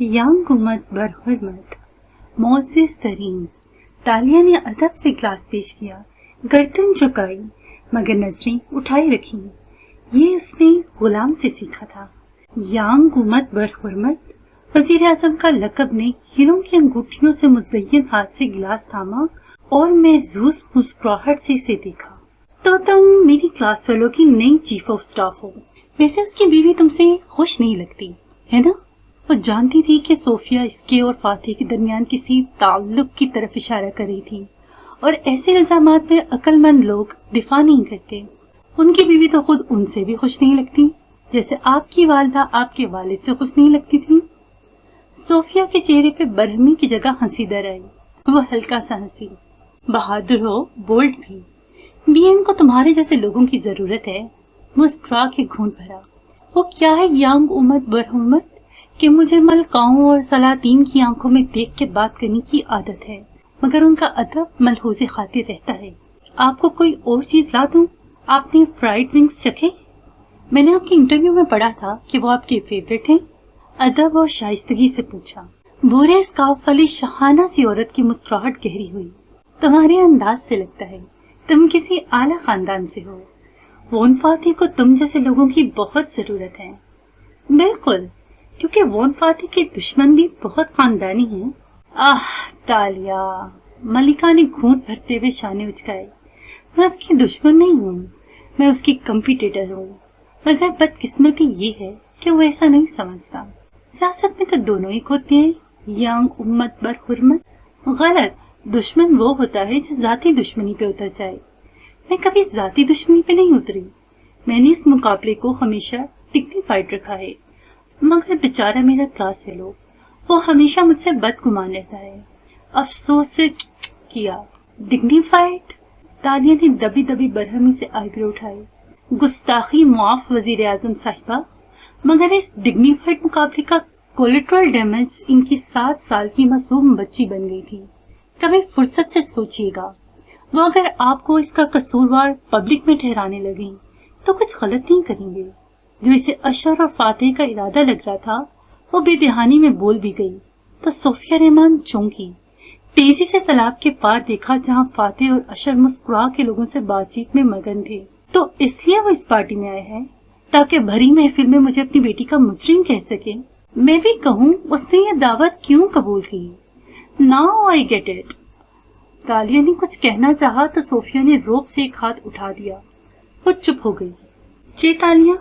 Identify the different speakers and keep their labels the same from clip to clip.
Speaker 1: यांग उम्मत बरहुरमत मोअज़्ज़िज़ तरीन। तालिया ने अदब से ग्लास पेश किया, गर्दन झुकाई मगर नजरें उठाए रखी। ये उसने गुलाम से सीखा था। यांग उम्मत बरहुरमत वजीर आजम का लकब ने हीरों की अंगूठियों से मुज़य्यन हाथ से गिलास थामा और महज़ूज़ मुस्कुराहट से इसे देखा। तो तुम मेरी क्लास फेलो की नई चीफ ऑफ स्टाफ हो। वैसे उसकी बीवी तुमसे खुश नहीं लगती है ना? वो जानती थी कि सोफिया इसके और फातिह के दरमियान किसी ताल्लुक की तरफ इशारा कर रही थी और ऐसे इल्जामात में अक्लमंद लोग दिफा नहीं करते। उनकी बीवी तो खुद उनसे भी खुश नहीं लगती, जैसे आपकी वालिदा आपके वालिद से खुश नहीं लगती थी। सोफिया के चेहरे पे बरहमी की जगह हंसी दर आई। वो हल्का सा हंसी। बहादुर हो, बोल्ड भी। बीएन को तुम्हारे जैसे लोगों की जरूरत है। मुस्कुरा के घूंट भरा। वो क्या है यांग उम्मत बरहुरमत कि मुझे मलकाओं और सलातीन की आंखों में देख के बात करने की आदत है, मगर उनका अदब मलहूज़े खातिर रहता है। आपको कोई और चीज ला दूं? आपने फ्राइड विंग्स चखे? मैंने आपके इंटरव्यू में पढ़ा था कि वो आपके फेवरेट हैं। अदब और शाइस्तगी से पूछा। भूरे स्कार्फ वाली शहाना सी औरत की मुस्कुराहट गहरी हुई। तुम्हारे अंदाज से लगता है तुम किसी आला खानदान से हो। वोन फातिह को तुम जैसे लोगों की बहुत जरूरत है। बिल्कुल, क्योंकि वोन फातिह के दुश्मन भी बहुत खानदानी हैं। आह तालिया, मलिका ने घूंट भरते हुए शाने उचकाए। मैं उसकी दुश्मन नहीं हूँ, मैं उसकी कंपटीटर हूँ। मगर बदकिस्मती ये है कि वो ऐसा नहीं समझता। सियासत में तो दोनों ही होते हैं, यांग उम्मत बरहुरमत। गलत। दुश्मन वो होता है जो जाती दुश्मनी पे उतर जाए। मैं कभी जाती दुश्मनी पे नहीं उतरी। मैंने इस मुकाबले को हमेशा डिग्निफाइड रखा है। मगर बेचारा मेरा क्लास फेलो, वो हमेशा मुझसे बदगुमान रहता है। अफसोस से किया। डिग्निफाइड? तालिया ने दबी दबी बरहमी से आईब्रो उठाए। गुस्ताखी मुआफ वजीर आजम साहिबा, मगर इस डिग्निफाइड मुकाबले का कोलेट्रल डैमेज इनकी 7 साल की मासूम बच्ची बन गई थी। कभी फुर्सत से सोचिएगा, वो अगर आपको इसका कसूरवार पब्लिक में ठहराने लगी तो कुछ गलत नहीं करेंगे। जो इसे अशर और फातिह का इरादा लग रहा था वो बेदहानी में बोल भी गई तो सोफिया रहमान चौंकी। तेजी से तालाब के पार देखा जहाँ फातिह और अशर मुस्कुरा के लोगों से बातचीत में मगन थे। तो इसलिए वो इस पार्टी में आए हैं ताकि भरी महफिल में मुझे अपनी बेटी का मुजरिम कह सके। मैं भी कहूँ उसने ये दावत क्यों कबूल की। Now I get it. Talia ने कुछ कहना चाहा तो सोफिया ने रोब से एक हाथ उठा दिया। वो चुप हो गई। चे तालिया,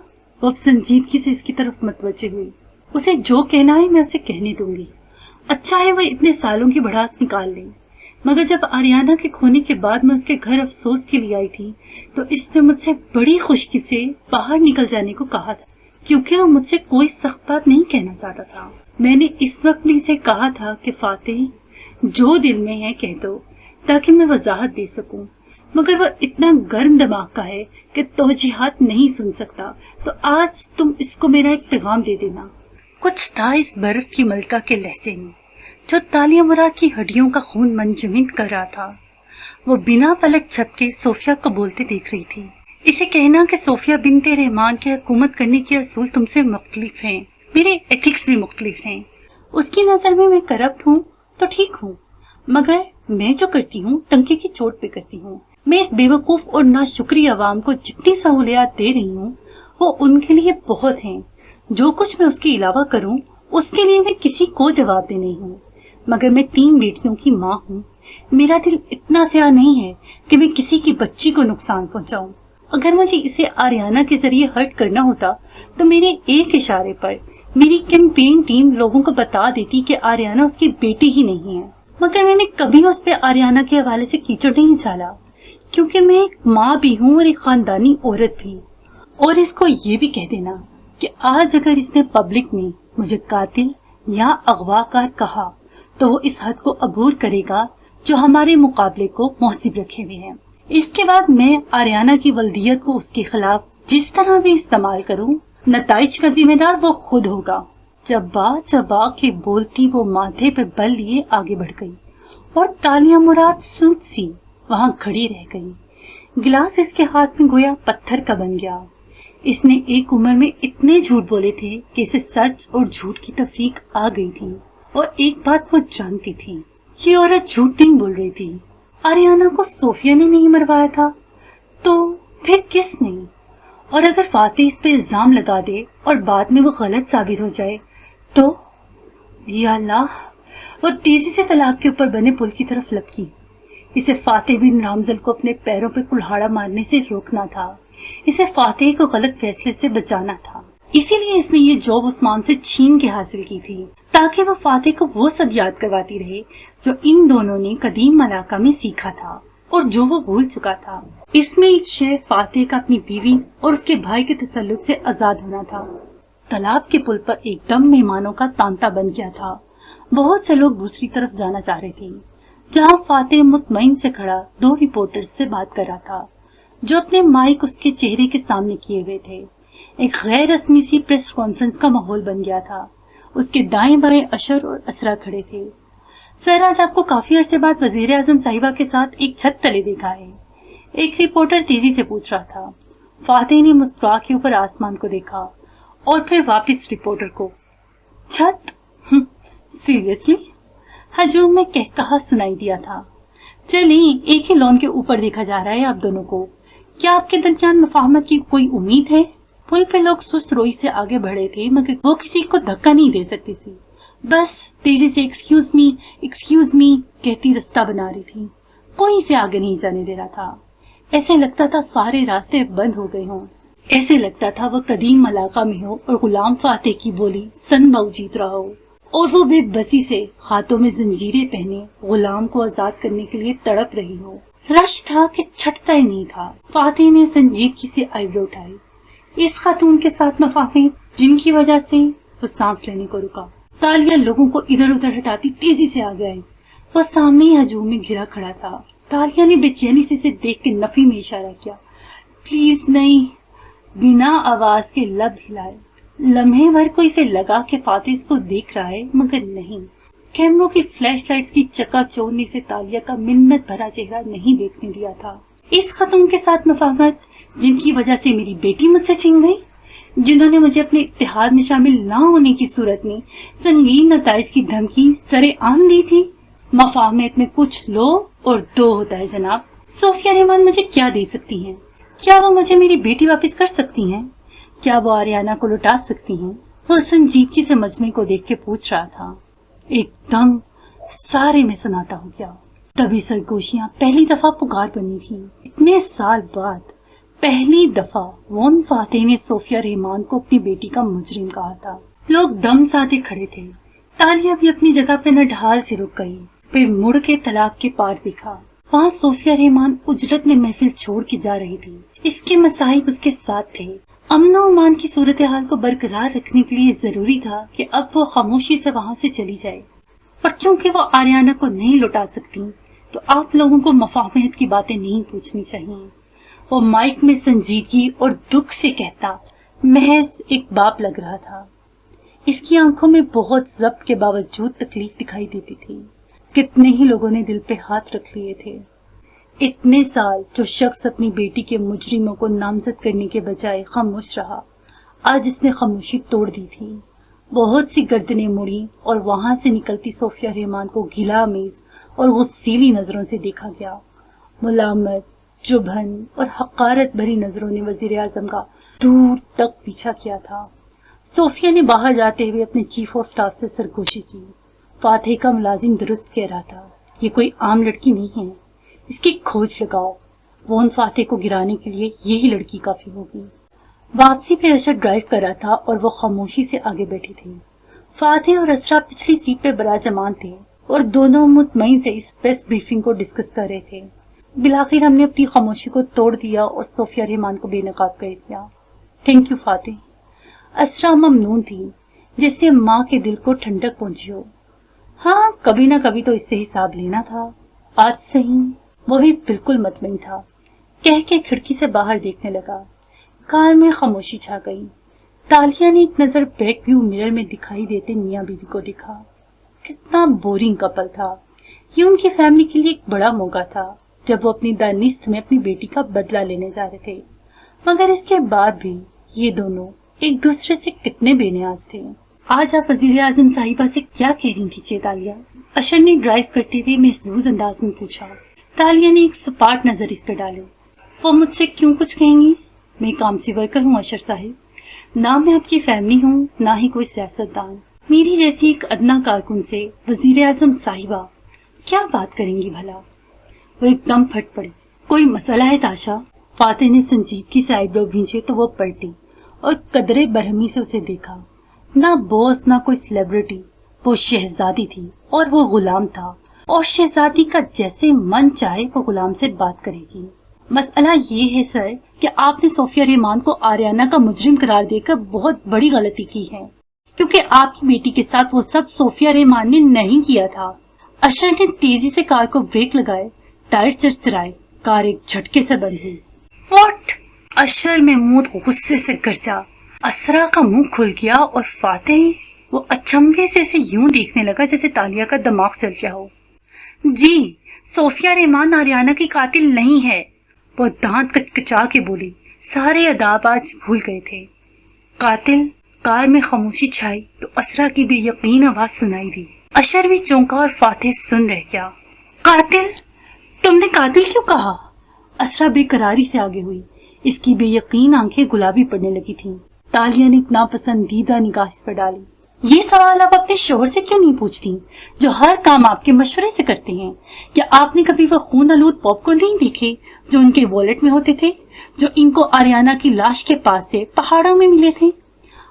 Speaker 1: वो अब संजीदगी से इसकी तरफ मतवज्जे हुई। उसे जो कहना है मैं उसे कहने दूंगी। अच्छा है वो इतने सालों की भड़ास निकाल ले। मगर जब आर्याना के खोने के बाद मैं उसके घर अफसोस के लिए आई थी तो इसने मुझसे बड़ी खुशकी से बाहर निकल जाने को कहा था, क्योंकि वो मुझसे कोई सख्त बात नहीं कहना चाहता था। मैंने इस वक्त भी इसे कहा था कि फातिह, जो दिल में है कह दो ताकि मैं वजाहत दे सकूं। मगर वो इतना गर्म दिमाग का है कि तौजीहात नहीं सुन सकता। तो आज तुम इसको मेरा एक पैगाम दे देना। कुछ था इस बर्फ की मलका के लहजे में जो तालिया मुराद की हड्डियों का खून मंजमिद कर रहा था। वो बिना पलक झपके सोफिया को बोलते देख रही थी। इसे कहना कि सोफिया बिनते रहमान के हुकूमत करने के असूल तुमसे मुख्तलिफ हैं, मेरे एथिक्स भी मुख्तलिफ हैं। उसकी नजर में मैं करप्ट हूँ तो ठीक हूँ, मगर मैं जो करती हूँ टंके की चोट पे करती हूँ। मैं इस बेवकूफ और नाशुक्री अवाम को जितनी सहूलियात दे रही हूँ वो उनके लिए बहुत हैं। जो कुछ मैं उसके अलावा करूँ उसके लिए मैं किसी को जवाब दे नहीं हूँ। मगर मैं 3 बेटियों की माँ हूँ। मेरा दिल इतना स्याह नहीं है कि मैं किसी की बच्ची को नुकसान पहुँचाऊँ। अगर मुझे इसे आर्याना के जरिए हर्ट करना होता तो मेरे एक इशारे पर मेरी कैंपेन टीम लोगों को बता देती कि आर्याना उसकी बेटी ही नहीं है। मगर मैंने कभी उस पे आर्याना के हवाले से कीचड़ नहीं उछाला, क्योंकि मैं एक माँ भी हूँ और एक खानदानी औरत भी। और इसको ये भी कह देना कि आज अगर इसने पब्लिक में मुझे कातिल या अगवाकार कहा तो वो इस हद को अबूर करेगा जो हमारे मुकाबले को मुहसिब रखे हुए हैं। इसके बाद मैं आर्याना की वल्दियत को उसके खिलाफ जिस तरह भी इस्तेमाल करूँ, नताइज का जिम्मेदार वो खुद होगा। चबा चबा के बोलती वो माथे पे बल लिए आगे बढ़ गई और तालिया मुराद सूत सी वहां खड़ी रह गई। गिलास इसके हाथ में गोया पत्थर का बन गया। اس نے ایک عمر میں اتنے جھوٹ بولے تھے کہ اسے سچ اور جھوٹ کی تفریق آ گئی تھی، اور ایک بات وہ جانتی تھی، یہ عورت جھوٹ نہیں بول رہی تھی۔ آریانہ کو صوفیہ نے نہیں مروایا تھا تو پھر کس نے؟ اور اگر فاتح اس پہ الزام لگا دے اور بعد میں وہ غلط ثابت ہو جائے تو؟ یا اللہ! وہ تیزی سے طلاق کے اوپر بنے پل کی طرف لپکی۔ اسے فاتح بن رامزل کو اپنے پیروں پہ کلہاڑا مارنے سے روکنا تھا، اسے فاتح کو غلط فیصلے سے بچانا تھا۔ اسی لیے اس نے یہ جاب عثمان سے چھین کے حاصل کی تھی، تاکہ وہ فاتح کو وہ سب یاد کرواتی رہے جو ان دونوں نے قدیم ملاقہ میں سیکھا تھا اور جو وہ بھول چکا تھا۔ اس میں ایک شے فاتح کا اپنی بیوی اور اس کے بھائی کے تسلط سے آزاد ہونا تھا۔ طلاق کے پل پر ایک دم مہمانوں کا تانتا بن گیا تھا۔ بہت سے لوگ دوسری طرف جانا چاہ رہے تھے، جہاں فاتح مطمئن سے کھڑا 2 رپورٹر سے بات کر رہا تھا جو اپنے مائک اس کے چہرے کے سامنے کیے ہوئے تھے۔ ایک غیر رسمی سی پریس کانفرنس کا ماحول بن گیا تھا۔ اس کے دائیں بائیں اشر اور اسرا کھڑے تھے۔ سر، آج آپ کو کافی عرصے بعد وزیر اعظم صاحبہ کے ساتھ ایک چھت تلے دیکھا ہے، ایک رپورٹر تیزی سے پوچھ رہا تھا۔ فاتح نے مسکرا کے اوپر آسمان کو دیکھا اور پھر واپس رپورٹر کو۔ چھت؟ سیریسلی؟ ہجوم میں کہا سنائی دیا تھا۔ چلیں، ایک ہی لون کے اوپر دیکھا جا رہا ہے آپ دونوں کو۔ کیا آپ کے درمیان مفاہمت کی کوئی امید ہے؟ پل پہ لوگ سست روئی سے آگے بڑھے تھے، مگر وہ کسی کو دھکا نہیں دے سکتی تھی، بس تیزی سے ایکسکیوز می کہتی رستہ بنا رہی تھی۔ کوئی اسے آگے نہیں جانے دے رہا تھا۔ ایسے لگتا تھا سارے راستے بند ہو گئے ہوں، ایسے لگتا تھا وہ قدیم ملاقہ میں ہو اور غلام فاتح کی بولی سن باؤ جیت رہا ہو، اور وہ بے بسی سے ہاتھوں میں زنجیریں پہنے غلام کو آزاد کرنے کے لیے تڑپ رہی ہو۔ رش تھا کہ چھٹتا ہی نہیں تھا۔ فاتح نے سنجیدگی سے آئیبرو اٹھائی۔ اس خاتون کے ساتھ مفاہمت جن کی وجہ سے وہ سانس لینے کو رکا۔ تالیاں لوگوں کو ادھر ادھر ہٹاتی تیزی سے آگے آئی۔ وہ سامنے ہی ہجوم میں گھرا کھڑا تھا۔ تالیاں نے بے چینی سے اسے دیکھ کے نفی میں اشارہ کیا۔ پلیز نہیں، بنا آواز کے لب ہلائے۔ لمحے بھر کو اسے لگا کہ فاتح اس کو دیکھ رہا ہے، مگر نہیں۔ کیمروں کی فلیش لائٹس کی چکا چوند نے اسے تالیہ کا منت بھرا چہرہ نہیں دیکھنے دیا تھا۔ اس خاتون کے ساتھ مفاہمت جن کی وجہ سے میری بیٹی مجھ سے چھین گئی، جنہوں نے مجھے اپنے اتحاد میں شامل نہ ہونے کی صورت میں سنگین نتائج کی دھمکی سرے عام دی تھی۔ مفاہمت میں کچھ لو اور دو ہوتا ہے جناب۔ صوفیہ رحمان مجھے کیا دے سکتی ہیں؟ کیا وہ مجھے میری بیٹی واپس کر سکتی ہیں؟ کیا وہ آریانہ کو لوٹا سکتی ہیں؟ وہ سنجیدگی سے مجمع کو دیکھ کے پوچھ رہا تھا۔ ایک دم سارے میں سناٹا ہو گیا۔ تبھی سرگوشیاں پہلی دفعہ پکار بنی تھی۔ اتنے سال بعد پہلی دفعہ وون فاتح نے صوفیہ رحمان کو اپنی بیٹی کا مجرم کہا تھا۔ لوگ دم سادے کھڑے تھے۔ تالیہ بھی اپنی جگہ پہ نڈھال سے رک گئی، پھر مڑ کے طلاق کے پار دیکھا۔ وہاں صوفیہ رحمان اجلت میں محفل چھوڑ کے جا رہی تھی۔ اس کے مصائب اس کے ساتھ تھے۔ امن و امان کی صورتحال کو برقرار رکھنے کے لیے ضروری تھا کہ اب وہ خاموشی سے وہاں سے چلی جائے، اور چونکہ وہ آریانہ کو نہیں لوٹا سکتی تو آپ لوگوں کو مفاہمت کی باتیں نہیں پوچھنی چاہیے۔ وہ مائک میں سنجیدگی اور دکھ سے کہتا محض ایک باپ لگ رہا تھا۔ اس کی آنکھوں میں بہت ضبط کے باوجود تکلیف دکھائی دیتی تھی۔ کتنے ہی لوگوں نے دل پہ ہاتھ رکھ لیے تھے۔ اتنے سال جو شخص اپنی بیٹی کے مجرموں کو نامزد کرنے کے بجائے خاموش رہا، آج اس نے خاموشی توڑ دی تھی۔ بہت سی گردنیں مڑی اور وہاں سے نکلتی صوفیہ رحمان کو گلہ آمیز اور غصیلی نظروں سے دیکھا گیا۔ ملامت، چبھن اور حقارت بھری نظروں نے وزیر اعظم کا دور تک پیچھا کیا تھا۔ صوفیہ نے باہر جاتے ہوئے اپنے چیف آف سٹاف سے سرگوشی کی۔ فاتح کا ملازم درست کہہ رہا تھا، یہ کوئی عام لڑکی نہیں ہے، اس کی کھوج لگاؤ۔ وون فاتح کو گرانے کے لیے یہی لڑکی کافی ہوگی۔ واپسی پہ اشر ڈرائیو کر رہا تھا اور وہ خاموشی سے آگے بیٹھی تھی۔ فاتح اور اسرا پچھلی سیٹ پہ براجمان تھے اور دونوں مطمئن سے اس پریس بریفنگ کو ڈسکس کر رہے تھے۔ بالآخر ہم نے اپنی خاموشی کو توڑ دیا اور صوفیہ رحمان کو بے نقاب کر دیا۔ تھینک یو فاتح۔ اسرا ممنون تھی، جیسے ماں کے دل کو ٹھنڈک پہنچی ہو۔ ہاں، کبھی نہ کبھی تو اس سے حساب لینا تھا، آج صحیح۔ وہ بھی بالکل مطمئن تھا، کہہ کے کھڑکی سے باہر دیکھنے لگا۔ کار میں خاموشی چھا گئی۔ تالیہ نے ایک نظر بیک ویو مرر میں دکھائی دیتے میاں بیوی کو دیکھا۔ کتنا بورنگ کپل تھا۔ یہ ان کی فیملی کے لیے ایک بڑا موقع تھا جب وہ اپنی دانست میں اپنی بیٹی کا بدلہ لینے جا رہے تھے، مگر اس کے بعد بھی ये दोनों एक दूसरे से कितने बेनियाज थे। आज आप वजीर आजम साहिबा से क्या कह रही थी तालिया? अशर ने ड्राइव करते हुए महसूस अंदाज में पूछा। तालिया ने एक सपाट नजर इस पर डाली। वो मुझसे क्यों कुछ कहेंगी? मैं काम से वर्कर हूँ अशर साहिब, ना मैं आपकी फैमिली हूँ ना ही कोई सियासतदान। मेरी जैसी एक अदना कारकुन से वजीर आजम साहिबा क्या बात करेंगी भला? वो एकदम फट पड़ी। कोई मसला है ताशा? फातिह ने संजीदगी से आईब्रो भींचे तो वो पलटी और कदरे बरहमी से उसे देखा। ना बॉस ना कोई सेलिब्रिटी, वो शहजादी थी और वो गुलाम था, और शहजादी का जैसे मन चाहे वो गुलाम से बात करेगी। मसला ये है सर कि आपने सोफिया रहमान को आर्याना का मुजरिम करार देकर बहुत बड़ी गलती की है, क्योंकि आपकी बेटी के साथ वो सब सोफिया रहमान ने नहीं किया था। अशर ने तेजी से कार को ब्रेक लगाए, टायर चरचराए, कार एक झटके से बंद हुई। व्हाट? अशर महमूद गुस्से से गरजा। असरा का मुंह खुल गया और फातिह वो अचंभे से इसे यूं देखने लगा जैसे तालिया का दिमाग चल गया हो। जी, सोफिया रहमान आर्याना की कातिल नहीं है, वो दांत कचकचा के बोली। सारे अदाब आज भूल गए थे। कातिल? कार में खामोशी छाई तो असरा की बेयकीन आवाज सुनाई दी। अशर भी चौंका और फातिह सुन रह गया। कातिल? तुमने कातिल क्यों कहा? असरा बेकरारी से आगे हुई। इसकी बेयकीन आंखें गुलाबी पड़ने लगी थीं। तालिया ने एक नापसंदीदा निगाह इस पर डाली। ये सवाल आप अपने शोहर से क्यों नहीं पूछती, जो हर काम आपके मशवरे से करते हैं? क्या आपने कभी वो खून आलूद पॉपकॉर्न नहीं देखे जो उनके वॉलेट में होते थे, जो इनको आर्याना की लाश के पास से पहाड़ों में मिले थे?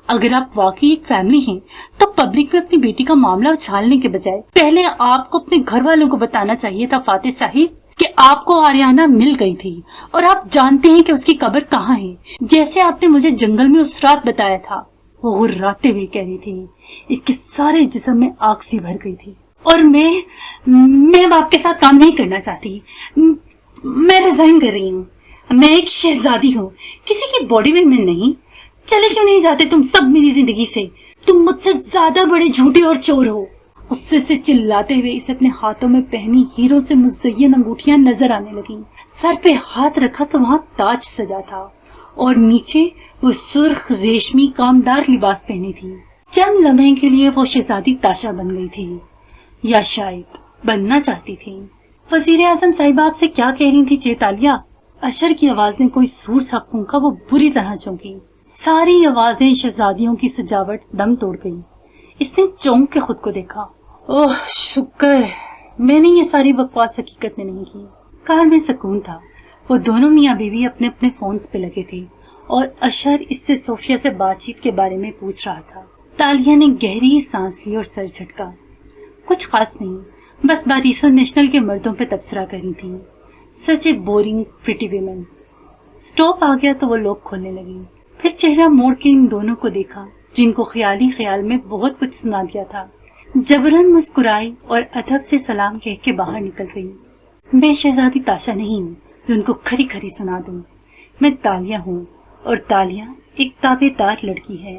Speaker 1: अगर आप वाकई एक फैमिली हैं, तो पब्लिक में अपनी बेटी का मामला उछालने के बजाय पहले आपको अपने घर वालों को बताना चाहिए था फातिह साहिब कि आपको आर्याना मिल गई थी और आप जानते हैं कि उसकी कब्र कहाँ है, जैसे आपने मुझे जंगल में उस रात बताया था। वो गुर्राते हुए कह रही थी। इसके सारे जिस्म में आग सी भर गई थी। और मैं अब आपके साथ काम नहीं करना चाहती। मैं रिजाइन कर रही हूँ। मैं एक शहजादी हूँ, किसी की बॉडी में मैं नहीं। चले क्यों नहीं जाते तुम सब मेरी जिंदगी से? तुम मुझसे ज्यादा बड़े झूठे और चोर हो। गुस्से से चिल्लाते हुए इसे अपने हाथों में पहनी हीरों से मुज़य्यन अंगूठियां नजर आने लगी। सर पे हाथ रखा तो वहां ताज सजा था और नीचे वो सुर्ख रेशमी कामदार लिबास पहनी थी। चंद लम्हे के लिए वो शहजादी ताशा बन गई थी, या शायद बनना चाहती थी। वजीर आजम साहिबा आपसे क्या कह रही थी तालिया? अशर की आवाज ने कोई सूर सा फूंका। वो बुरी तरह चौंकी। सारी आवाजें शहजादियों की सजावट दम तोड़ गई। इसने चौंक के खुद को देखा। ओह शुक्र, मैंने ये सारी बकवास हकीकत में नहीं की। कार में सुकून था। वो दोनों मियाँ बीवी अपने अपने फोन्स पे लगे थे और अशर इससे सोफिया से बातचीत के बारे में पूछ रहा था। तालिया ने गहरी सांस ली और सर झटका। कुछ खास नहीं, बस बारिशा नेशनल के मर्दों पे तबसरा करी थी। सच ए बोरिंग प्रिटी विमेन। स्टॉप आ गया तो वो लोग खोलने लगी। फिर चेहरा मोड़ के इन दोनों को देखा जिनको ख्याली ख्याल में बहुत कुछ सुना दिया था। जबरन मुस्कुराई और अदब से सलाम कह के बाहर निकल गई। मैं शहजादी ताशा नहीं हूँ जो उनको खरी खरी सुना दूं। मैं तालिया हूँ और तालिया एक ताबेदार लड़की है।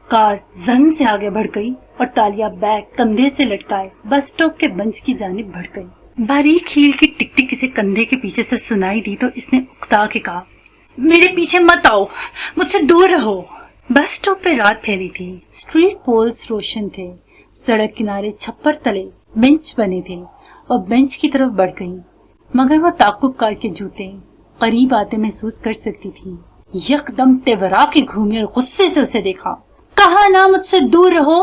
Speaker 1: कार जन से आगे बढ़ गई और तालिया बैग कंधे से लटकाए बस स्टॉप के बेंच की जानिब बढ़ गई। बारीक हील की टिक टिक इसे कंधे के पीछे से सुनाई दी तो इसने उकता के कहा, मेरे पीछे मत आओ, मुझसे दूर रहो। बस स्टॉप पे रात फैली थी। स्ट्रीट पोल्स रोशन थे। सड़क किनारे छप्पर तले बेंच बने थे और बेंच की तरफ बढ़ गई, मगर वो ताकुब कार के जूते करीब आते महसूस कर सकती थी। यकदम तेवरा के घूमी और गुस्से से उसे देखा। कहा ना मुझसे दूर रहो,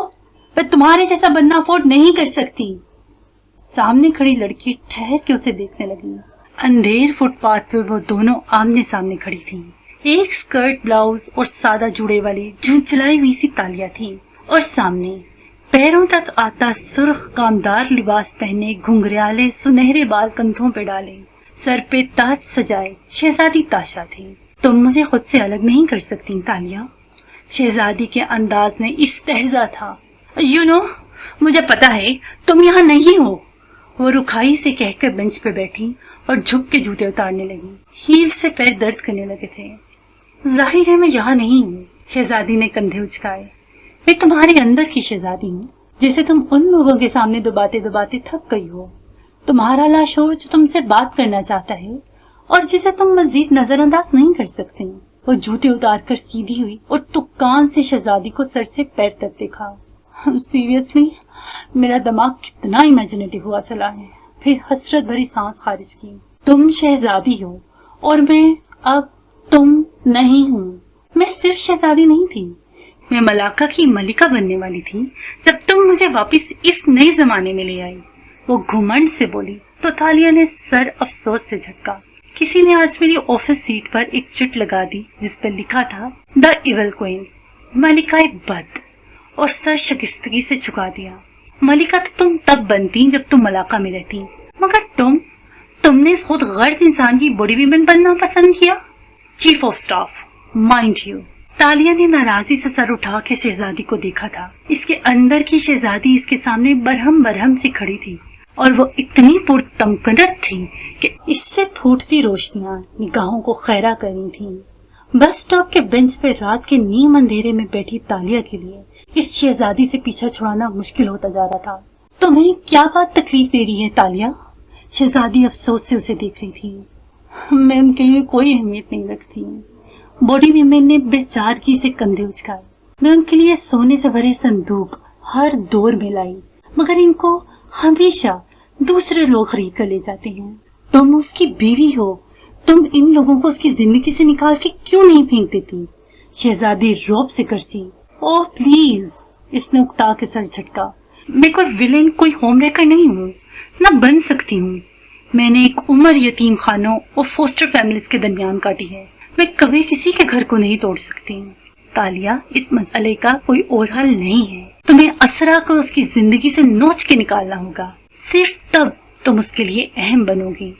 Speaker 1: मैं तुम्हारे जैसा बनना अफोर्ड नहीं कर सकती। सामने खड़ी लड़की ठहर के उसे देखने लगी। अंधेर फुटपाथ पे वो दोनों आमने सामने खड़ी थी। एक स्कर्ट ब्लाउज और सादा जुड़े वाली झुंझलाई हुई सी तालिया थी और सामने पैरों तक आता सुर्ख कामदार लिबास पहने घुंघराले सुनहरे बाल कंधों पे डाले सर पे ताज सजाए शहजादी ताशा थी। तुम मुझे खुद से अलग नहीं कर सकती तालिया। शहजादी के अंदाज में इस्तेहजा था। यू नो, मुझे पता है तुम यहाँ नहीं हो। वो रुखाई से कहकर बेंच पे बैठी और झुक के जूते उतारने लगी। हील से पैर दर्द करने लगे थे। जाहिर है मैं यहाँ नहीं हूँ। शहजादी ने कंधे उचकाए। मैं तुम्हारे अंदर की शहजादी हूँ जिसे तुम उन लोगों के सामने दबाते दबाते थक गई हो। तुम्हारा लाशोर जो तुमसे बात करना चाहता है और जिसे तुम मजीद नजरअंदाज नहीं कर सकते। वो जूते उतार कर सीधी हुई और तुक्कान से शहजादी को सर से पैर तक देखा। सीरियसली मेरा दिमाग कितना इमेजिनेटिव हुआ चला है। फिर हसरत भरी सांस खारिज की। तुम शहजादी हो और मैं अब तुम नहीं हूँ। मैं सिर्फ शहजादी नहीं थी, मैं मलाका की मलिका बनने वाली थी जब तुम मुझे वापस इस नए जमाने में ले आई। वो घुमंड से बोली तो तालिया ने सर अफसोस से झटका। किसी ने आज मेरी ऑफिस सीट पर एक चिट लगा दी जिस पर लिखा था द इविल क्वीन, मलिका बद, और सर शकिस्तगी से झुका दिया। मलिका तो तुम तब बनती जब तुम मलाका में रहती, मगर तुमने खुद गर्ज इंसान की बॉडी विमेन बनना पसंद किया। Chief of staff mind you. Talia ने नाराजी से सर उठा के शहजादी को देखा था। इसके अंदर की शहजादी इसके सामने बरहम से खड़ी थी और वो इतनी पुरतमकनत थी कि इससे फूटती रोशनियां निगाहों को खैरा कर रही थी। बस स्टॉप के बेंच पे रात के नीम अंधेरे में बैठी तालिया के लिए इस शहजादी से पीछा छुड़ाना मुश्किल होता जा रहा था। तुम्हें क्या बात तकलीफ दे रही है तालिया? शहजादी अफसोस से उसे देख रही थी। मैं उनके लिए कोई अहमियत नहीं रखती। बॉडी विमेन ने बेचारगी से कंधे उचकाए। मैं उनके लिए सोने से भरे संदूक हर दौर में लाई, मगर इनको हमेशा दूसरे लोग खरीद कर ले जाते हैं। तुम उसकी बीवी हो, तुम इन लोगों को उसकी जिंदगी से निकाल के क्यों नहीं फेंक देती? शहजादी रौब से करसी। ओह प्लीज, इसने उकता के सर झटका। मैं कोई विलेन, कोई होम रेकर नहीं हूँ, न बन सकती हूँ। मैंने एक उम्र यतीम खानों और फोस्टर फैमिलीज के दरमियान काटी है। मैं कभी किसी के घर को नहीं तोड़ सकती। तालिया, इस मसले का कोई और हल नहीं है। तुम्हें असरा को उसकी जिंदगी से नोच के निकालना होगा। सिर्फ तब तुम उसके लिए अहम बनोगी।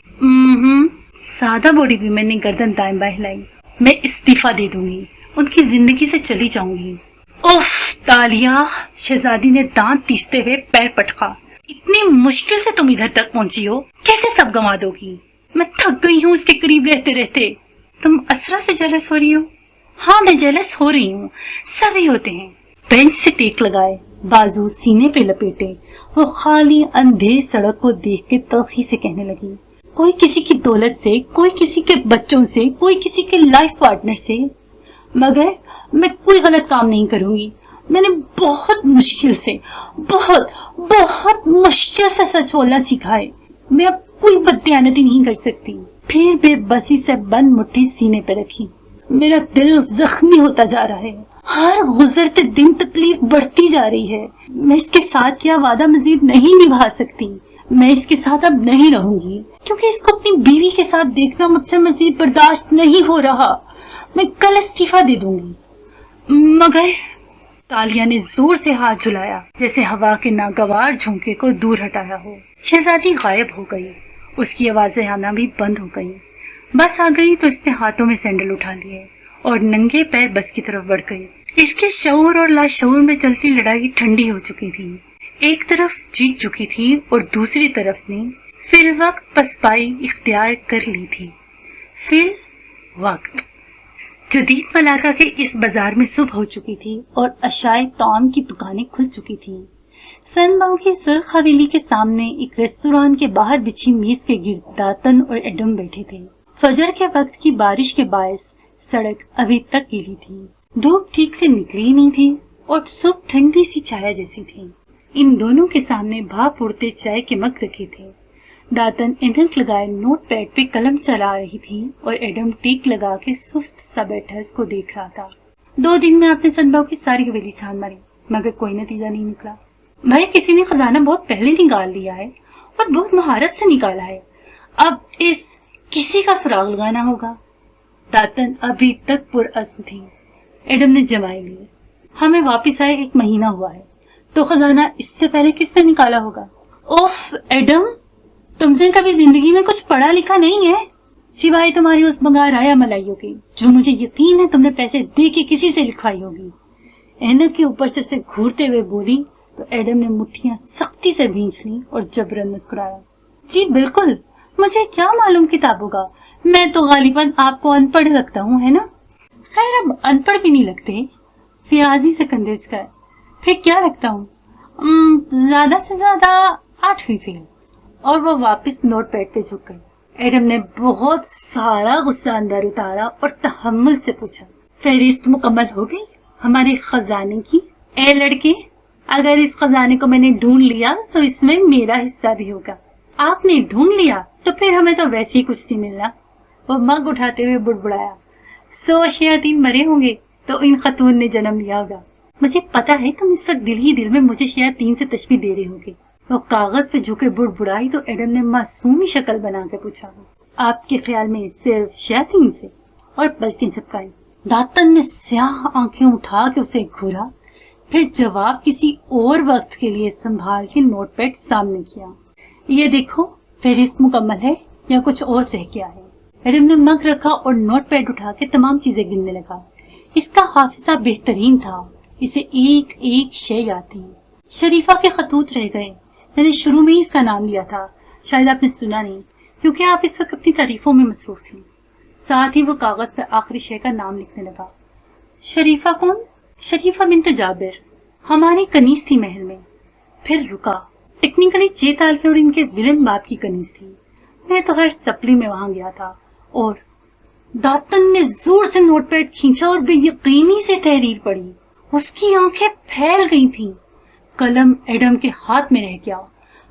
Speaker 1: सादा बॉडी विमेन ने गर्दन दाएं बाएं हिलाई। मैं इस्तीफा दे दूंगी, उनकी जिंदगी से चली जाऊंगी। उफ तालिया, शहजादी ने दांत पीसते हुए पैर पटका। इतनी मुश्किल से तुम इधर तक पहुंची हो, कैसे सब गंवा दोगी? मैं थक गई हूँ इसके करीब रहते रहते। तुम असरा से जेलस हो रही हो? हाँ, मैं जेलस हो रही हूँ, सभी होते हैं। बेंच से टेक लगाए, बाजू सीने पे लपेटे, वो खाली अंधेर सड़क को देख के तल्खी से कहने लगी, कोई किसी की दौलत से, कोई किसी के बच्चों से, कोई किसी के लाइफ पार्टनर से, मगर मैं कोई गलत काम नहीं करूंगी। मैंने बहुत मुश्किल से सच बोलना सीखा है। मैं अब कोई बददियानती नहीं कर सकती। फिर बेबसी से बंद मुट्ठी सीने पे रखी। मेरा दिल जख्मी होता जा रहा है। हर गुजरते दिन तकलीफ बढ़ती जा रही है। मैं इसके साथ क्या वादा मजीद नहीं निभा सकती। मैं इसके साथ अब नहीं रहूंगी, क्योंकि इसको अपनी बीवी के साथ देखना मुझसे मजीद बर्दाश्त नहीं हो रहा। मैं कल इस्तीफा दे दूंगी। मगर तालिया ने जोर से हाथ झुलाया, जैसे हवा के नागवार झोंके को दूर हटाया हो। शहजादी गायब हो गई। उसकी आवाजें आना भी बंद हो गई। बस आ गई तो इसने हाथों में सैंडल उठा लिए और नंगे पैर बस की तरफ बढ़ गई। इसके शऊर और लाशऊर में चलती लड़ाई ठंडी हो चुकी थी। एक तरफ जीत चुकी थी और दूसरी तरफ ने फिर वक्त पसपाई इख्तियार कर ली थी। फिर वक्त जदीद मलाका के इस बाजार में सुबह हो चुकी थी और अशाए ताम की दुकानें खुल चुकी थी। सनबाऊ की सुर्ख हवेली के सामने एक रेस्तोरां के बाहर बिछी मेज के गिर्द दातन और एडम बैठे थे। फजर के वक्त की बारिश के बायस सड़क अभी तक गीली थी। धूप ठीक से निकली नहीं थी और सुबह ठंडी सी छाया जैसी थी। इन दोनों के सामने भाप उड़ते चाय के मग रखे थे। दातन ऐनक लगाए नोट पैड पे कलम चला रही थी और एडम टीक लगा के सुस्त सा बैठा इसको देख रहा था। 2 दिन में आपने सनबाऊ की सारी हवेली छान मारी, मगर कोई नतीजा नहीं निकला। भाई, किसी ने खजाना बहुत पहले निकाल लिया है और बहुत महारत से निकाला है। अब इस किसी का सुराग लगाना होगा। दातन अभी तक पुरअज़्म थी। एडम ने जमाई लिए। हमें वापस आए 1 महीना हुआ है, तो खजाना इससे पहले किसने निकाला होगा? ओफ एडम, तुमने कभी जिंदगी में कुछ पढ़ा लिखा नहीं है, सिवाय तुम्हारी उस बंगार आया मलाइयों की, जो मुझे यकीन है तुमने पैसे दे के किसी से लिखवाई होगी। ऐनक के ऊपर से घूरते हुए बोली तो एडम ने मुट्ठियां सख्ती से भींच ली और जबरन मुस्कुराया। जी बिल्कुल, मुझे क्या मालूम किताबों का, मैं तो गालिबन आपको अनपढ़ लगता हूँ, है ना? खैर, अब अनपढ़ भी नहीं लगते। फियाजी से कंधे उचकाए। फिर क्या लगता हूँ? ज्यादा से ज्यादा 8वीं फेल। और वो वापस नोट पैड पे झुक गई। एडम ने बहुत सारा गुस्सा अंदर उतारा और तहम्मुल से पूछा, फहरिस्त मुकम्मल हो गई हमारे खजाने की? ए लड़के, अगर इस खजाने को मैंने ढूंढ लिया तो इसमें मेरा हिस्सा भी होगा। आपने ढूंढ लिया तो फिर हमें तो वैसे ही कुछ नहीं मिलना। वो मग उठाते हुए बुड़बुड़ाया, 100 शयातीन मरे होंगे तो इन खतून ने जन्म लिया होगा। मुझे पता है तुम इस वक्त दिल ही दिल में मुझे शयातीन से तशबीह दे रहे होगे। वो कागज पे झुके बुड़बुड़ाई तो एडम ने मासूमी शक्ल बना के पूछा, आपके ख्याल में सिर्फ शयातीन से? और पलकें झपकाई। दातन ने स्याह आंखें उठा के उसे घूरा, फिर जवाब किसी और वक्त के लिए संभाल के नोटपैड सामने किया। ये देखो, फहरिस्त मुकम्मल है या कुछ और रह गया है? एडम ने मग रखा और नोटपैड उठा के तमाम चीजें गिनने लगा। इसका हाफिजा बेहतरीन था, इसे एक एक शय याद थी। शरीफा के खतूत रह गए, मैंने शुरू में ही इसका नाम लिया था, शायद आपने सुना नहीं क्योंकि आप इस वक्त अपनी तारीफों में मसरूफ थी। साथ ही वो कागज पर आखिरी शय का नाम लिखने लगा। शरीफा कौन? शरीफा बिन्त जाबिर, हमारी कनीज थी महल में। फिर रुका। टेक्निकली चेतालिया और इनके विलन बाप की कनीज थी। मैं तो हर सपली में वहां गया था। और दातन ने जोर से नोटपैड खींचा और बेयकीनी से तहरीर पढ़ी। उसकी आंखें फैल गई थीं। कलम एडम के हाथ में रह गया।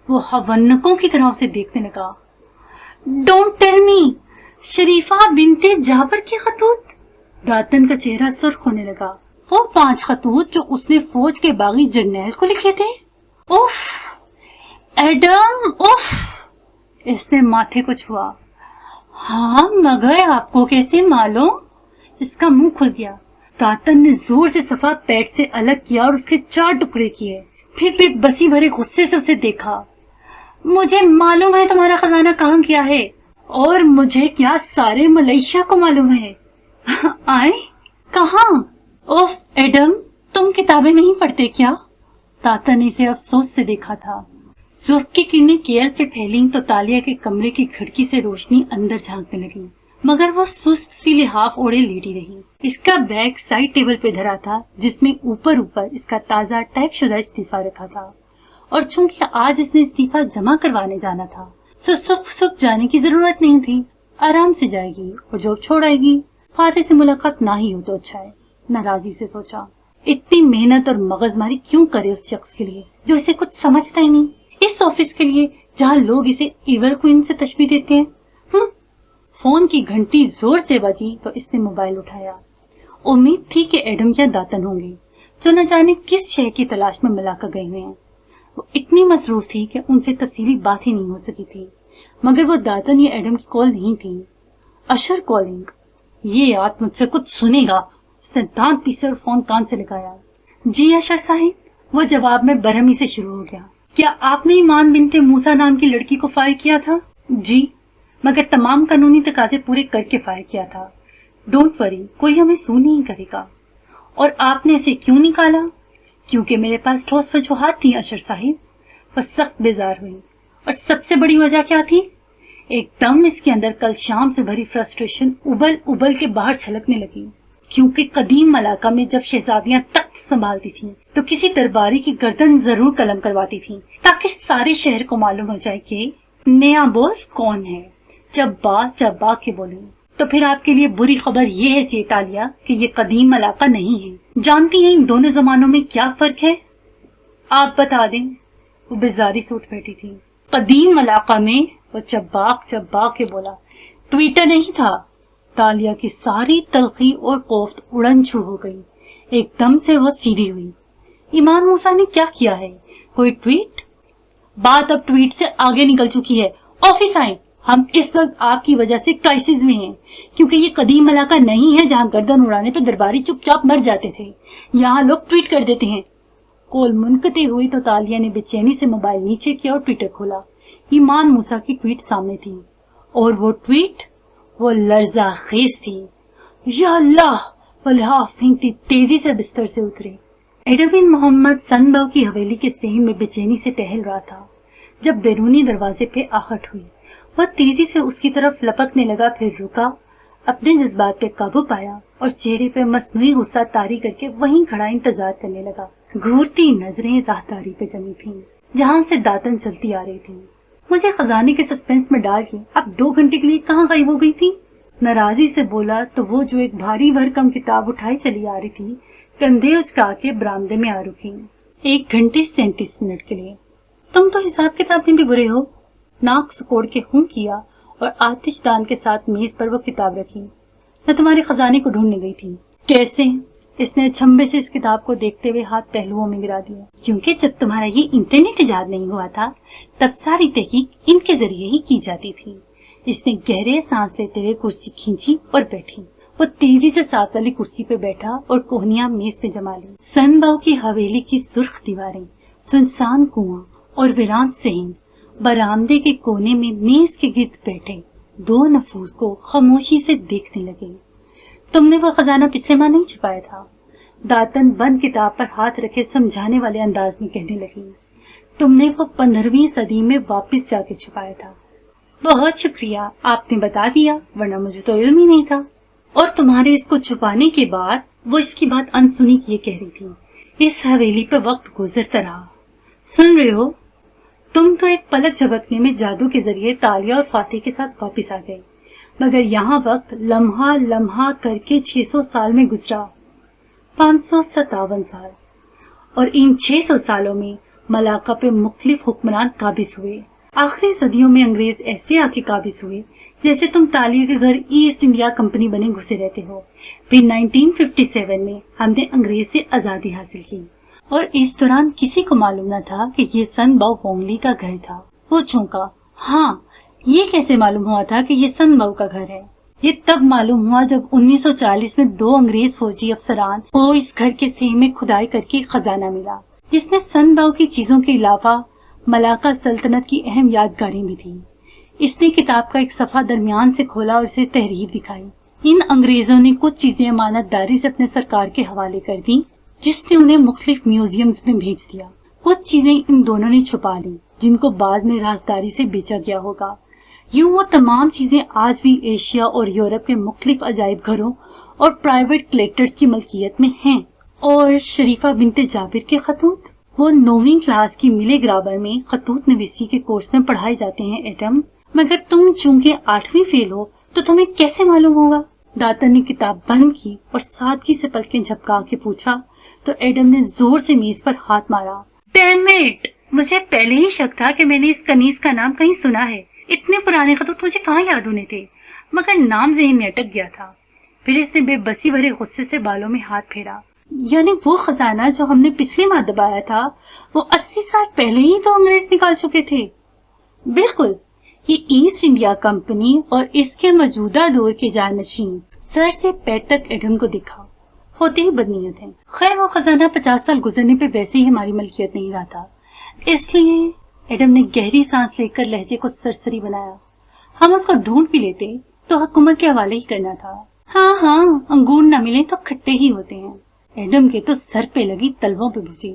Speaker 1: वो हवन्नकों की तरह उसे देखने लगा। डोंट टेल मी, शरीफा बिन्ते जाबर के खतूत? दातन का चेहरा सुर्ख होने लगा। वो 5 खतूत जो उसने फौज के बागी जर्नैल को लिखे थे? उफ एडम, उफ! इसने माथे को छुआ। हाँ, मगर आपको कैसे मालूम? इसका मुंह खुल गया। दातन ने जोर से सफा पैड से अलग किया और उसके 4 टुकड़े किए। फिर बसी भरे गुस्से से उसे देखा। मुझे मालूम है तुम्हारा खजाना कहाँ गया है, और मुझे क्या सारे मलेशिया को मालूम है। आए कहाँ? उफ एडम, तुम किताबें नहीं पढ़ते क्या? दातन ने इसे अफसोस से देखा था। सुर्ख की किरणें केयल से फैली तो तालिया के कमरे की खिड़की से रोशनी अंदर झांकने लगी, मगर वो सुस्त सी लिहाफ ओढ़े लेटी रही। इसका बैग साइड टेबल पे धरा था, जिसमें ऊपर इसका ताजा टाइप शुदा इस्तीफा रखा था। और चूंकि आज इसने इस्तीफा जमा करवाने जाना था, सो सुख जाने की जरूरत नहीं थी। आराम से जाएगी और जॉब छोड़ आएगी। फातिह से मुलाकात ना ही हो तो अच्छा है, नाराजी से सोचा। इतनी मेहनत और मगजमारी क्यों करे उस शख्स के लिए जो इसे कुछ समझता ही नहीं, इस ऑफिस के लिए जहाँ लोग इसे इवल क्वीन से तशबीह देते हैं। फोन की घंटी जोर से बजी तो इसने मोबाइल उठाया। उम्मीद थी कि एडम या दातन होंगे, जो न जाने किस शय की तलाश में मिलाकर गए हुए हैं। वो इतनी मसरूफ थी कि उनसे तफसीली बात ही नहीं हो सकी थी, मगर वो दातन या एडम की कॉल नहीं थी। अशर कॉलिंग। ये याद मुझसे कुछ सुनेगा। उसने दांत पीसे और फोन कान से लगाया। जी अशर साहिब। वो जवाब में बरहमी से शुरू हो गया। क्या आपने ईमान बिन्ते मूसा नाम की लड़की को फायर किया था? जी, मगर तमाम कानूनी तकाजे पूरे करके फायर किया था। डोंट वरी, कोई हमें सू नहीं करेगा। और आपने इसे क्यों निकाला? क्योंकि मेरे पास ठोस वजूहात थी अशर साहिब। वह सख्त बेजार हुई। और सबसे बड़ी वजह क्या थी? एकदम इसके अंदर कल शाम से भरी फ्रस्ट्रेशन उबल उबल के बाहर छलकने लगी। क्योंकि कदीम मलाका में जब शहजादियां तख्त संभालती थीं, तो किसी दरबारी की गर्दन जरूर कलम करवाती थीं, ताकि सारे शहर को मालूम हो जाए कि नया बॉस कौन है। जब बात के बोली, तो फिर आपके लिए बुरी खबर ये है चेतालिया कि ये कदीम मलाका नहीं है। जानती हैं इन दोनों जमानों में क्या फर्क है? आप बता दें। वो बेजारी से उठ बैठी थी। कदीम मलाका में, वो चब्बाक के बोला, ट्विटर नहीं था। तालिया की सारी तलखी और कोफ्त उड़न छू हो गई। एकदम से वो सीधी हुई। ईमान मूसा ने क्या किया है? कोई ट्वीट? बात अब ट्वीट से आगे निकल चुकी है। ऑफिस आए, हम इस वक्त आपकी वजह से क्राइसिस में हैं, क्योंकि ये कदीम मलाका नहीं है जहाँ गर्दन उड़ाने पे दरबारी चुपचाप मर जाते थे। यहाँ लोग ट्वीट कर देते हैं। कॉल मुनकती हुई तो तालिया ने बेचैनी से मोबाइल नीचे किया और ट्विटर खोला। ईमान मूसा की ट्वीट सामने थी, और वो ट्वीट वो लर्जा खेज थी। या अल्लाह! वो लिहाफ फेंकती तेजी से बिस्तर से उतरे। एडम बिन मोहम्मद सनबव की हवेली के सहन में बेचैनी से टहल रहा था। जब बैरूनी दरवाजे पे आहट हुई, वह तेजी से उसकी तरफ लपकने लगा, फिर रुका, अपने जज्बात पे काबू पाया और चेहरे पे मसनूई गुस्सा तारी करके वहीं खड़ा इंतजार करने लगा। घूरती नजरें राहदारी पे जमी थीं, जहां से दातन चलती आ रही थी। مجھے خزانے کے سسپینس میں ڈال کے اب 2 گھنٹے کے لیے کہاں غائب ہو گئی تھی؟ ناراضی سے بولا تو وہ جو ایک بھاری بھرکم کتاب اٹھائی چلی آ رہی تھی کندھے اچکا کے برآمدے میں آ رکی 1 گھنٹے 37 منٹ کے لیے۔ تم تو حساب کتاب میں بھی برے ہو۔ ناک سکوڑ کے ہوں کیا اور آتش دان کے ساتھ میز پر وہ کتاب رکھی۔ میں تمہارے خزانے کو ڈھونڈنے گئی تھی۔ کیسے؟ اس نے چھمبے سے اس کتاب کو دیکھتے ہوئے ہاتھ پہلوؤں میں گرا دیا۔ کیونکہ جب تمہارا یہ انٹرنیٹ ایجاد نہیں ہوا تھا تب ساری تحقیق ان کے ذریعے ہی کی جاتی تھی۔ اس نے گہرے سانس لیتے ہوئے کرسی کھینچی اور بیٹھی۔ وہ تیزی سے ساتھ والی کرسی پہ بیٹھا اور کوہنیاں میز پہ جما لی۔ سن باؤ کی حویلی کی سرخ دیواریں، سنسان کنواں اور ویران صحن، برآمدے کے کونے میں میز کے گرد بیٹھے 2 نفوس کو خاموشی سے دیکھنے لگے۔ تم نے وہ خزانہ پچھلے ماہ نہیں چھپایا تھا؟ داتن بند کتاب پر ہاتھ رکھے سمجھانے والے انداز میں کہنے لگی۔ تم نے وہ 15ویں صدی میں واپس جا کے چھپایا تھا۔ بہت شکریہ، آپ نے بتا دیا، ورنہ مجھے تو علم ہی نہیں تھا۔ اور تمہارے اس کو چھپانے کے بعد وہ اس کی بات انسنی کیے کہہ رہی تھی۔ اس حویلی پہ وقت گزرتا رہا۔ سن رہے ہو؟ تم تو ایک پلک جھپکنے میں جادو کے ذریعے تالیہ اور فاتح کے ساتھ واپس آ گئے، مگر یہاں وقت لمحہ لمحہ کر کے 600 سال میں گزرا، 557 سال، اور ان 600 سالوں میں ملاقہ پہ مختلف حکمران قابض ہوئے۔ آخری صدیوں میں انگریز ایسے آ کے قابض ہوئے جیسے تم تالیہ کے گھر ایسٹ انڈیا کمپنی بنے گھسے رہتے ہو۔ پھر 1957 میں ہم نے انگریز سے آزادی حاصل کی، اور اس دوران کسی کو معلوم نہ تھا کہ یہ سن باؤ وونگلی کا گھر تھا۔ وہ چونکا، ہاں، یہ کیسے معلوم ہوا تھا کہ یہ سن باؤ کا گھر ہے؟ یہ تب معلوم ہوا جب 1940 میں 2 انگریز فوجی افسران کو اس گھر کے سہ میں کھدائی کر کے خزانہ ملا، جس میں سن باؤ کی چیزوں کے علاوہ ملاقہ سلطنت کی اہم یادگاریں بھی تھیں۔ اس نے کتاب کا ایک صفحہ درمیان سے کھولا اور اسے تحریر دکھائی۔ ان انگریزوں نے کچھ چیزیں امانت داری سے اپنے سرکار کے حوالے کر دی، جس نے انہیں مختلف میوزیمز میں بھیج دیا۔ کچھ چیزیں ان دونوں نے چھپا لی، جن کو بعد میں رازداری سے بیچا گیا ہوگا۔ یوں وہ تمام چیزیں آج بھی ایشیا اور یورپ کے مختلف عجائب گھروں اور پرائیویٹ کلیکٹرز کی ملکیت میں ہیں۔ اور شریفہ بنت جابر کے خطوط، وہ 9ویں کلاس کی ملے گرابر میں خطوط نویسی کے کورس میں پڑھائے جاتے ہیں ایڈم، مگر تم چونکہ 8ویں فیل ہو تو تمہیں کیسے معلوم ہوگا؟ داتن نے کتاب بند کی اور سادگی سے پلکیں جھپکا کے پوچھا تو ایڈم نے زور سے میز پر ہاتھ مارا۔ Damn it! مجھے پہلے ہی شک تھا کہ میں نے اس کنیز کا نام کہیں سنا ہے۔ اتنے پرانے خطوط مجھے کہاں یاد ہونے تھے، مگر نام ذہن میں اٹک گیا تھا۔ پھر اس نے بے بسی بھرے غصے سے بالوں میں ہاتھ پھیرا۔ یعنی وہ خزانہ جو ہم نے پچھلے ماہ دبایا تھا وہ 80 سال پہلے ہی تو انگریز نکال چکے تھے؟ بالکل، یہ ایسٹ انڈیا کمپنی اور اس کے موجودہ دور کے جانشین سر سے پیر تک ایڈم کو دکھا ہوتے ہی بدنیت ہیں۔ خیر، وہ خزانہ 50 سال گزرنے پہ ویسے ہی ہماری ملکیت نہیں رہا تھا، اس لیے ایڈم نے گہری سانس لے کر لہجے کو سرسری بنایا، ہم اس کو ڈھونڈ بھی لیتے تو حکومت کے حوالے ہی کرنا تھا۔ ہاں ہاں، انگور نہ ملیں تو کھٹے ہی ہوتے ہیں۔ ایڈم کے تو سر پہ لگی تلووں پہ بجھی۔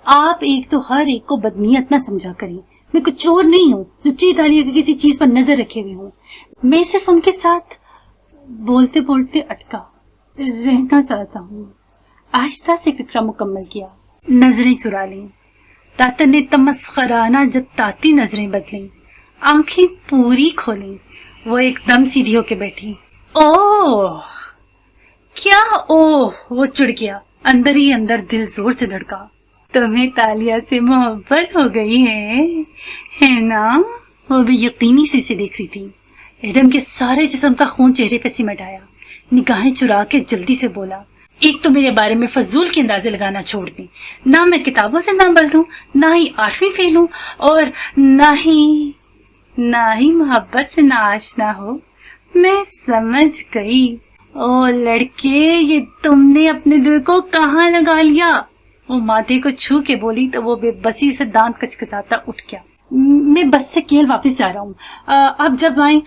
Speaker 1: آپ ایک تو ہر ایک کو بدنیت نہ سمجھا کریں، میں کچھ چور نہیں ہوں جو چیتالیہ کی کسی چیز پر نظر رکھے ہوئے ہوں، میں صرف ان کے ساتھ بولتے بولتے اٹکا رہنا چاہتا ہوں۔ آہستہ سے فکرہ مکمل کیا، نظریں چرا لیں۔ داتن نے تمسخرانہ جتاتی نظریں بدلیں، آنکھیں پوری کھولیں۔ وہ ایک دم سیدھی ہو کے بیٹھی۔ اوہ کیا اوہ! وہ چڑ گیا، اندر ہی اندر دل زور سے دھڑکا۔ تمہیں تالیہ سے محبت ہو گئی ہے نا؟ وہ بھی یقینی سے اسے دیکھ رہی تھی۔ ایڈم کے سارے جسم کا خون چہرے پہ سمٹ آیا، نگاہیں چرا کے جلدی سے بولا، ایک تو میرے بارے میں فضول کے اندازے لگانا چھوڑ دیں، نہ میں کتابوں سے نہ بلد ہوں، نہ ہی 8ویں فیل ہوں، اور نہ ہی محبت سے ناآشنا ہو۔ میں سمجھ گئی۔ او لڑکے، یہ تم نے اپنے دل کو کہاں لگا لیا؟ وہ ماتھے کو چھو کے بولی تو وہ بے بسی سے دانت کچکچاتا اٹھ گیا۔ میں بس سے کیل واپس جا رہا ہوں، آپ جب آئیں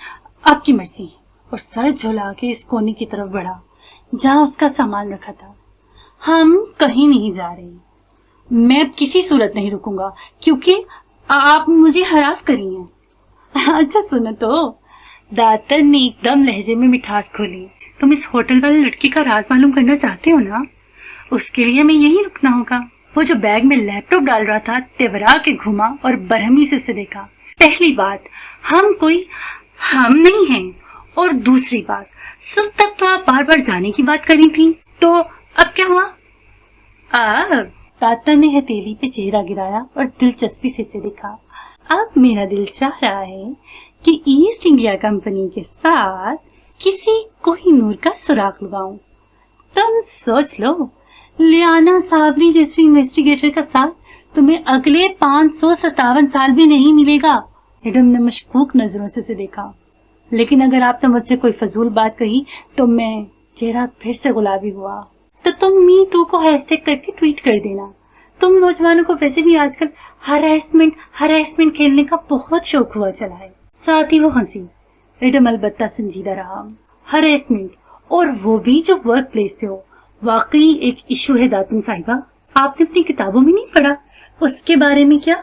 Speaker 1: آپ کی مرضی۔ اور سر جھلا کے اس کونے کی طرف بڑھا جہاں اس کا سامان رکھا تھا۔ ہم کہیں نہیں جا رہے، میں اب کسی صورت نہیں رکوں گا کیونکہ آپ مجھے ہراس کری ہیں۔ اچھا سنو تو، داتن نے ایک دم لہجے میں مٹھاس کھولی، تم اس ہوٹل والے لڑکی کا راز معلوم کرنا چاہتے ہو نا؟ اس کے لیے ہمیں یہی رکنا ہوگا۔ وہ جو بیگ میں لیپ ٹاپ ڈال رہا تھا تیورا کے گھوما اور برہمی سے اسے دیکھا۔ पहली बात, हम नहीं हैं, और दूसरी बात, सुबह तक तो आप बार बार जाने की बात करी थी, तो अब क्या हुआ? अब तातन ने हथेली पे चेहरा गिराया और दिलचस्पी से इसे देखा। अब मेरा दिल चाह रहा है कि ईस्ट इंडिया कंपनी के साथ किसी कोहिनूर का सुराग लगाऊं। तुम सोच लो, लियाना साबरी जैसी इन्वेस्टिगेटर का साथ तुम्हें अगले 557 साल भी नहीं मिलेगा। एडम ने मशकूक नजरों से उसे देखा। लेकिन अगर आपने मुझसे कोई फजूल बात कही तो मैं, चेहरा फिर से गुलाबी हुआ, तो तुम मी टू को हैशटैग करके ट्वीट कर देना। तुम नौजवानों को वैसे भी आजकल हरासमेंट खेलने का बहुत शौक हुआ चला है। साथ ही वो हंसी। एडम अलबत्ता संजीदा रहा। हरासमेंट, और वो भी जो वर्क प्लेस पे हो, वाकई एक इशू है दातन साहिबा। आपने अपनी किताबों में नहीं पढ़ा उसके बारे में क्या?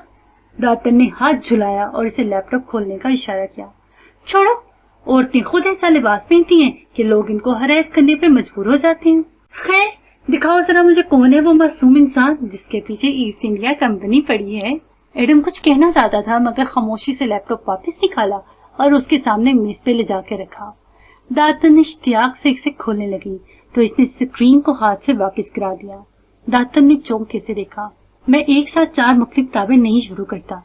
Speaker 1: दातन ने हाथ झुलाया और इसे लैपटॉप खोलने का इशारा किया। छोड़ो, औरतें खुद ऐसा लिबास पहनती हैं कि लोग इनको हरास करने पे मजबूर हो जाते हैं। खैर, दिखाओ जरा मुझे कौन है वो मासूम इंसान जिसके पीछे ईस्ट इंडिया कंपनी पड़ी है। एडम कुछ कहना चाहता था, मगर खामोशी से लैपटॉप वापस निकाला और उसके सामने मेज पे ले जाके रखा। दातन इश्तियाक से इसे खोलने लगी तो इसने स्क्रीन को हाथ से वापस गिरा दिया। दातन ने चौंक से देखा। मैं एक साथ 4 मुख्तलिफ किताबें नहीं शुरू करता,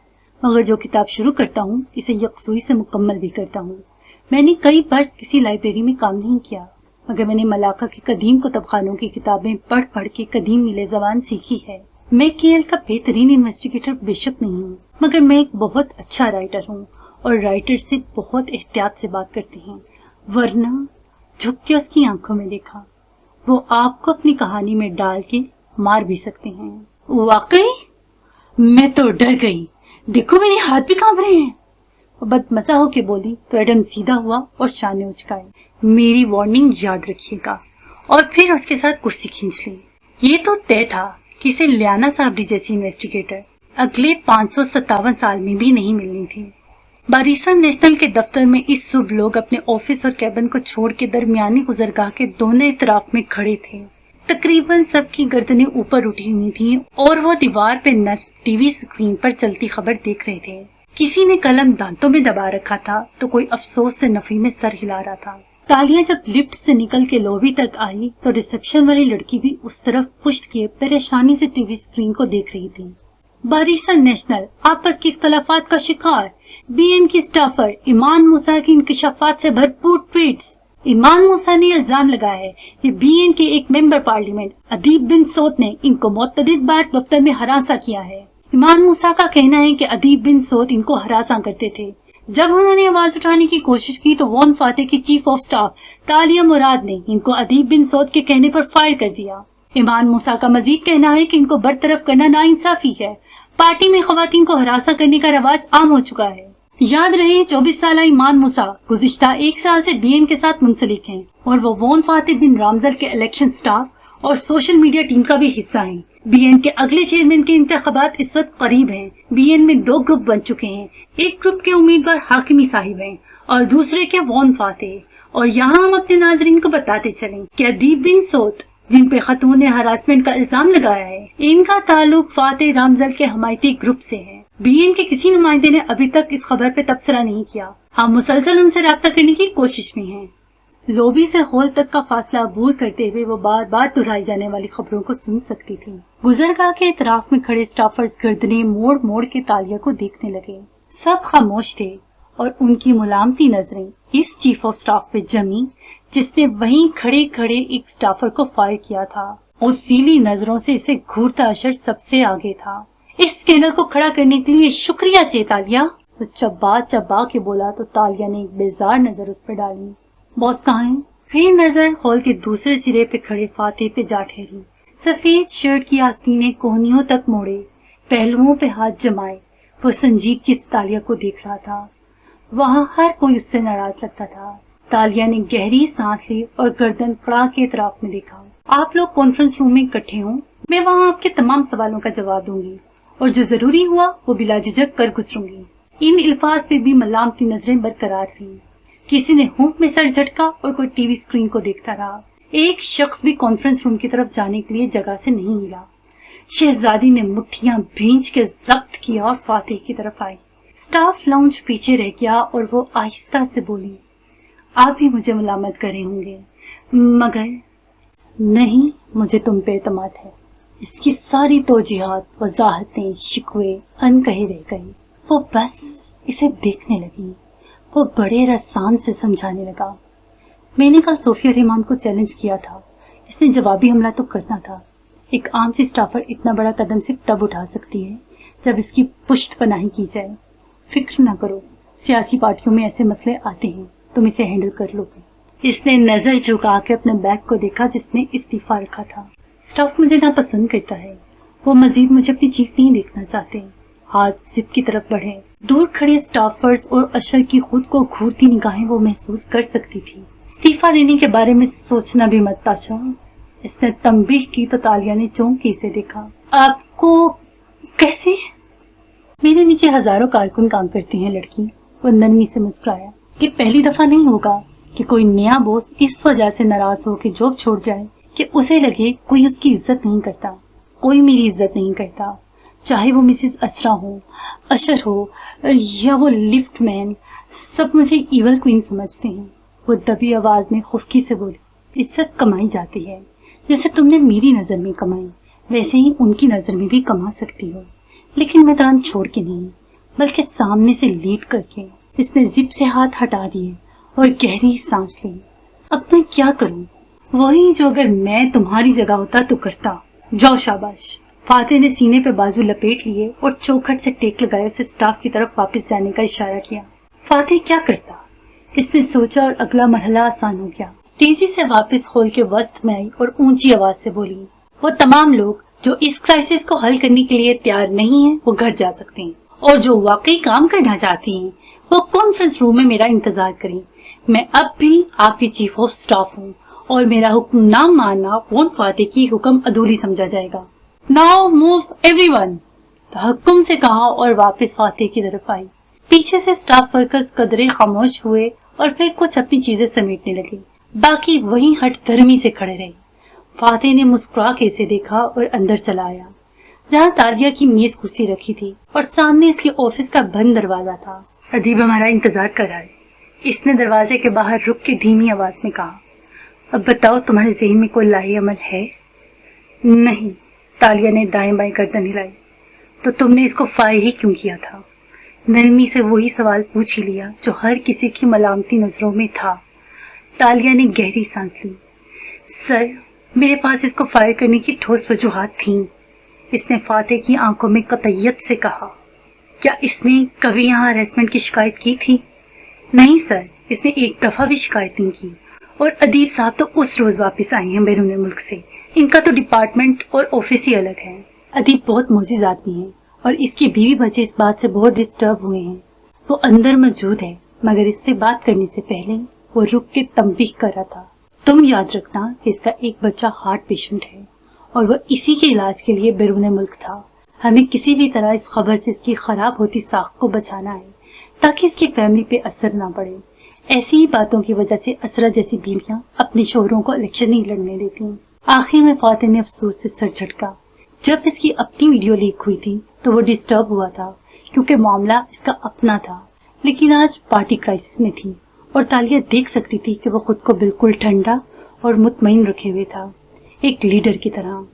Speaker 1: मगर जो किताब शुरू करता हूँ इसे यकसुई से मुकम्मल भी करता हूँ। मैंने कई बरस किसी लाइब्रेरी में काम नहीं किया, मगर मैंने मलाका के कदीम कुतुबखानों की किताबें पढ़ पढ़ के कदीम मिले ज़बान सीखी है। मैं केएल का बेहतरीन इन्वेस्टिगेटर बेशक नहीं हूँ, मगर मैं एक बहुत अच्छा राइटर हूँ, और राइटर से बहुत एहतियात से बात करते हैं, वरना झुक के उसकी आंखों में देखा, वो आपको अपनी कहानी में डाल के मार भी सकते हैं। वाकई? मैं तो डर गई। देखो मेरे हाथ भी कांप रहे हैं। बदमजा होके बोली तो एडम सीधा हुआ और शाने उचकाए। मेरी वार्निंग याद रखिएगा। और फिर उसके साथ कुर्सी खींच ली। ये तो तय था कि इसे लियाना साबरी जैसी इन्वेस्टिगेटर अगले 557 साल में भी नहीं मिलनी थी। बारिसा नेशनल के दफ्तर में इस सुबह लोग अपने ऑफिस और कैबिन को छोड़ के दरमियानी गुजरगाह के दोनों तरफ में खड़े थे। तकरीबन सबकी गर्दनें ऊपर उठी हुई थीं और वो दीवार पे नस्ब टीवी स्क्रीन पर चलती खबर देख रहे थे। किसी ने कलम दांतों में दबा रखा था तो कोई अफसोस से नफी में सर हिला रहा था। तालियां जब लिफ्ट से निकल के लॉबी तक आई तो रिसेप्शन वाली लड़की भी उस तरफ पुश्त किए परेशानी से टीवी स्क्रीन को देख रही थी। बारिसा नेशनल आपस के इख्तलाफात का शिकार, बीएन की स्टाफर ईमान मूसा की इंकशाफात से भरपूर ट्वीट्स। ईमान मूसा ने इल्जाम लगाया है कि बीएन के एक मेंबर पार्लियामेंट अदीब बिन सौद ने इनको मुतअद्दिद बार दफ्तर में हरासा किया है। ईमान मूसा का कहना है कि अदीब बिन सौद इनको हरासा करते थे। जब उन्होंने आवाज उठाने की कोशिश की तो वॉन फाते की चीफ ऑफ स्टाफ तालिया मुराद ने इनको अदीब बिन सौद के कहने पर फायर कर दिया। ईमान मूसा का मजीद कहना है कि इनको बरतरफ करना नाइंसाफी है। पार्टी में खवातीन को हरासा करने का रवाज आम हो चुका है। याद रहे 24 साल ईमान मूसा गुज़िश्ता 1 साल से बीएन के साथ मुंसलिक हैं और वो वॉन फाते बिन रामजल के इलेक्शन स्टाफ और सोशल मीडिया टीम का भी हिस्सा हैं। बीएन के अगले चेयरमैन के इंतखाबात इस वक्त करीब हैं। बीएन में 2 ग्रुप बन चुके हैं। एक ग्रुप के उम्मीदवार हाकिमी साहिब हैं और दूसरे के वॉन फाते। और यहाँ हम अपने नाजरीन को बताते चलें कि अदीब बिन सौद जिन पे खतून ने हरासमेंट का इल्जाम लगाया है, इनका ताल्लुक फाते रामजल के हमायती ग्रुप से है। बीएन के किसी नुमाइंदे ने अभी तक इस खबर पे तबसरा नहीं किया। हम मुसलसल उनसे राब्ता करने की कोशिश में हैं। लॉबी से हॉल तक का फासला अबूर करते हुए वो बार बार दोहराई जाने वाली खबरों को सुन सकती थी। गुजरगाह के इतराफ में खड़े स्टाफर्स गर्दनें मोड़ मोड़ के तालिया को देखने लगे। सब खामोश थे और उनकी मुलामती नजरें इस चीफ ऑफ स्टाफ पे जमी जिसने वहीं खड़े खड़े एक स्टाफर को फायर किया था। उस सीली नजरों से इसे घूरता अशर सबसे आगे था। इस स्कैंडल को खड़ा करने के लिए शुक्रिया तालिया। तो चब्बा चब्बा के बोला तो तालिया ने एक बेजार नजर उस पर डाली। बॉस कहाँ है? फिर नजर हॉल के दूसरे सिरे पे खड़े फाते पे जा ठहरी। सफेद शर्ट की आस्तीनें कोहनियों तक मोड़े, पहलुओं पे हाथ जमाए वो संजीदगी से तालिया को देख रहा था। वहाँ हर कोई उससे नाराज लगता था। तालिया ने गहरी सांस ली और गर्दन कड़ा के इतराफ में देखा। आप लोग कॉन्फ्रेंस रूम में इकट्ठे हों, मैं वहाँ आपके तमाम सवालों का जवाब दूंगी और जो जरूरी हुआ वो बिला झिझक कर गुजरूंगी। इन अल्फाज पे भी मलामती नजरें बरकरार थीं। किसी ने हुक में सर झटका और कोई टीवी स्क्रीन को देखता रहा। एक शख्स भी कॉन्फ्रेंस रूम की तरफ जाने के लिए जगह से नहीं हिला। शहजादी ने मुट्ठियां भींच के जब्त किया और फातिह की तरफ आई। स्टाफ लाउंज पीछे रह गया और वो आहिस्ता से बोली, आप भी मुझे मलामत कर रहे होंगे, मगर नहीं, मुझे तुम पे एतमाद है। इसकी सारी तोजीहात, वजाहतें, शिकवे अनकहे रह गई। वो बस इसे देखने लगी। वो बड़े रसान से समझाने लगा, मैंने कल सोफिया रहमान को चैलेंज किया था, इसने जवाबी हमला तो करना था। एक आम सी स्टाफर इतना बड़ा कदम सिर्फ तब उठा सकती है जब इसकी पुश्त पनाही की जाए। फिक्र ना करो, सियासी पार्टियों में ऐसे मसले आते हैं, तुम इसे हैंडल कर लोगे। इसने नजर झुका के अपने बैग को देखा जिसने इस्तीफा रखा था। स्टाफ मुझे नापसंद करता है, वो मजीद मुझे अपनी चीफ नहीं देखना चाहते। हाथ जिप की तरफ बढ़े। दूर खड़े स्टाफर्स और अशर की खुद को घूरती निगाहें वो महसूस कर सकती थी। इस्तीफा देने के बारे में सोचना भी मत ताशा। इसने तंबीह की तो तालिया ने चौंक के इसे देखा। आपको कैसे? मेरे नीचे हजारों कारकुन काम करते हैं लड़की। वो नरमी से मुस्कुराया। ये पहली दफा नहीं होगा कि कोई नया बॉस इस वजह से नाराज हो कि जॉब छोड़ जाए कि उसे लगे कोई उसकी इज्जत नहीं करता। कोई मेरी इज्जत नहीं करता, चाहे वो मिसेस असरा हो, अशर हो या वो लिफ्ट मैन, सब मुझे इवल क्वीन समझते हैं। वो दबी आवाज में खुफकी से बोली, इज्जत कमाई जाती है, जैसे तुमने मेरी नजर में कमाई वैसे ही उनकी नजर में भी कमा सकती हो, लेकिन मैदान छोड़ के नहीं, बल्कि सामने से लेट करके। इसने जिप से हाथ हटा दिए और गहरी सांस ली। अब मैं क्या करूं? वही जो अगर मैं तुम्हारी जगह होता तो करता। जाओ शाबाश। फातिह ने सीने पे बाजू लपेट लिए और चौखट से टेक लगाए उसे स्टाफ की तरफ वापस जाने का इशारा किया। फातिह क्या करता? इसने सोचा और अगला मरहला आसान हो गया। तेजी से वापस हॉल के वस्त में आई और ऊंची आवाज से बोली, वो तमाम लोग जो इस क्राइसिस को हल करने के लिए तैयार नहीं है वो घर जा सकते हैं, और जो वाकई काम करना चाहती हैं वो कॉन्फ्रेंस रूम में मेरा इंतजार करें। मैं अब भी आपकी चीफ ऑफ स्टाफ हूँ और मेरा हुक्म ना मानना वोन फातिह की हुक्म अधूरी समझा जाएगा। Now move everyone. हुक्म से कहा और वापस फातिह की तरफ आई। पीछे से स्टाफ वर्कर्स कदरे खामोश हुए और फिर कुछ अपनी चीजें समेटने लगे। बाकी वहीं हट धर्मी से खड़े रहे। फातिह ने मुस्कुरा के इसे देखा और अंदर चला आया, जहाँ तालिया की मेज कुर्सी रखी थी और सामने इसके ऑफिस का बंद दरवाजा था। अदीब हमारा इंतजार कर रहा है, इसने दरवाजे के बाहर रुक के धीमी आवाज में कहा। अब बताओ, तुम्हारे ज़हन में कोई लाही अमल है? नहीं, तालिया ने दाएं बाएं गर्दन हिलाई। तो तुमने इसको फायर ही क्यों किया था? नरमी से वही सवाल पूछ ही लिया जो हर किसी की मलामती नजरों में था। तालिया ने गहरी सांस ली। सर, मेरे पास इसको फायर करने की ठोस वजूहात थीं। इसने फातिह की आंखों में कतईयत से कहा। क्या इसने कभी यहाँ हरेसमेंट की शिकायत की थी? नहीं सर, इसने एक दफा भी शिकायत नहीं की, और अदीब साहब तो उस रोज वापस आए हैं बैरून मुल्क से। इनका तो डिपार्टमेंट और ऑफिस ही अलग है। अदीब बहुत मोजिज आदमी है और इसकी बीवी बच्चे इस बात से बहुत डिस्टर्ब हुए हैं। वो अंदर मौजूद है, मगर इससे बात करने से पहले वो रुक के तंबीह कर रहा था। तुम याद रखना कि इसका एक बच्चा हार्ट पेशेंट है और वह इसी के इलाज के लिए बैरून मुल्क था। हमें किसी भी तरह इस खबर से इसकी खराब होती साख को बचाना है ताकि इसकी फैमिली पे असर ना पड़े। ऐसी ही बातों की वजह से असरा जैसी बीवियां अपने शोहरों को इलेक्शन नहीं लड़ने देती। आखिर में फातिह ने अफसोस से सर झटका। जब इसकी अपनी वीडियो लीक हुई थी तो वो डिस्टर्ब हुआ था क्योंकि मामला इसका अपना था, लेकिन आज पार्टी क्राइसिस में थी और तालिया देख सकती थी कि वो खुद को बिल्कुल ठंडा और मुतमईन रखे हुए था, एक लीडर की तरह,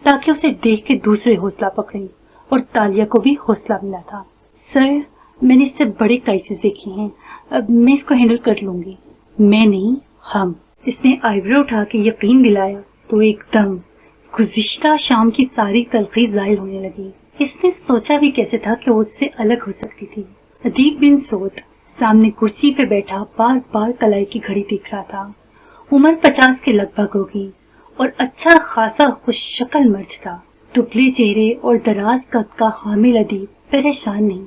Speaker 1: ताकि उसे देख के दूसरे हौसला पकड़े, और तालिया को भी हौसला मिला था। सर, मैंने इससे बड़े क्राइसिस देखे हैं, अब मैं इसको हैंडल कर लूंगी। मैं नहीं, हम। इसने आईब्रो उठा के यकीन दिलाया तो एकदम गुज़िश्ता शाम की सारी तलखी ज़ाहिर होने लगी। इसने सोचा भी कैसे था कि वो उससे अलग हो सकती थी। अदीब बिन सौद सामने कुर्सी पे बैठा बार बार कलाई की घड़ी देख रहा था। उम्र 50 के लगभग होगी और अच्छा खासा खुश शक्ल मर्द था। दुबले चेहरे और दराज कद का हामिल अदीब परेशान नहीं,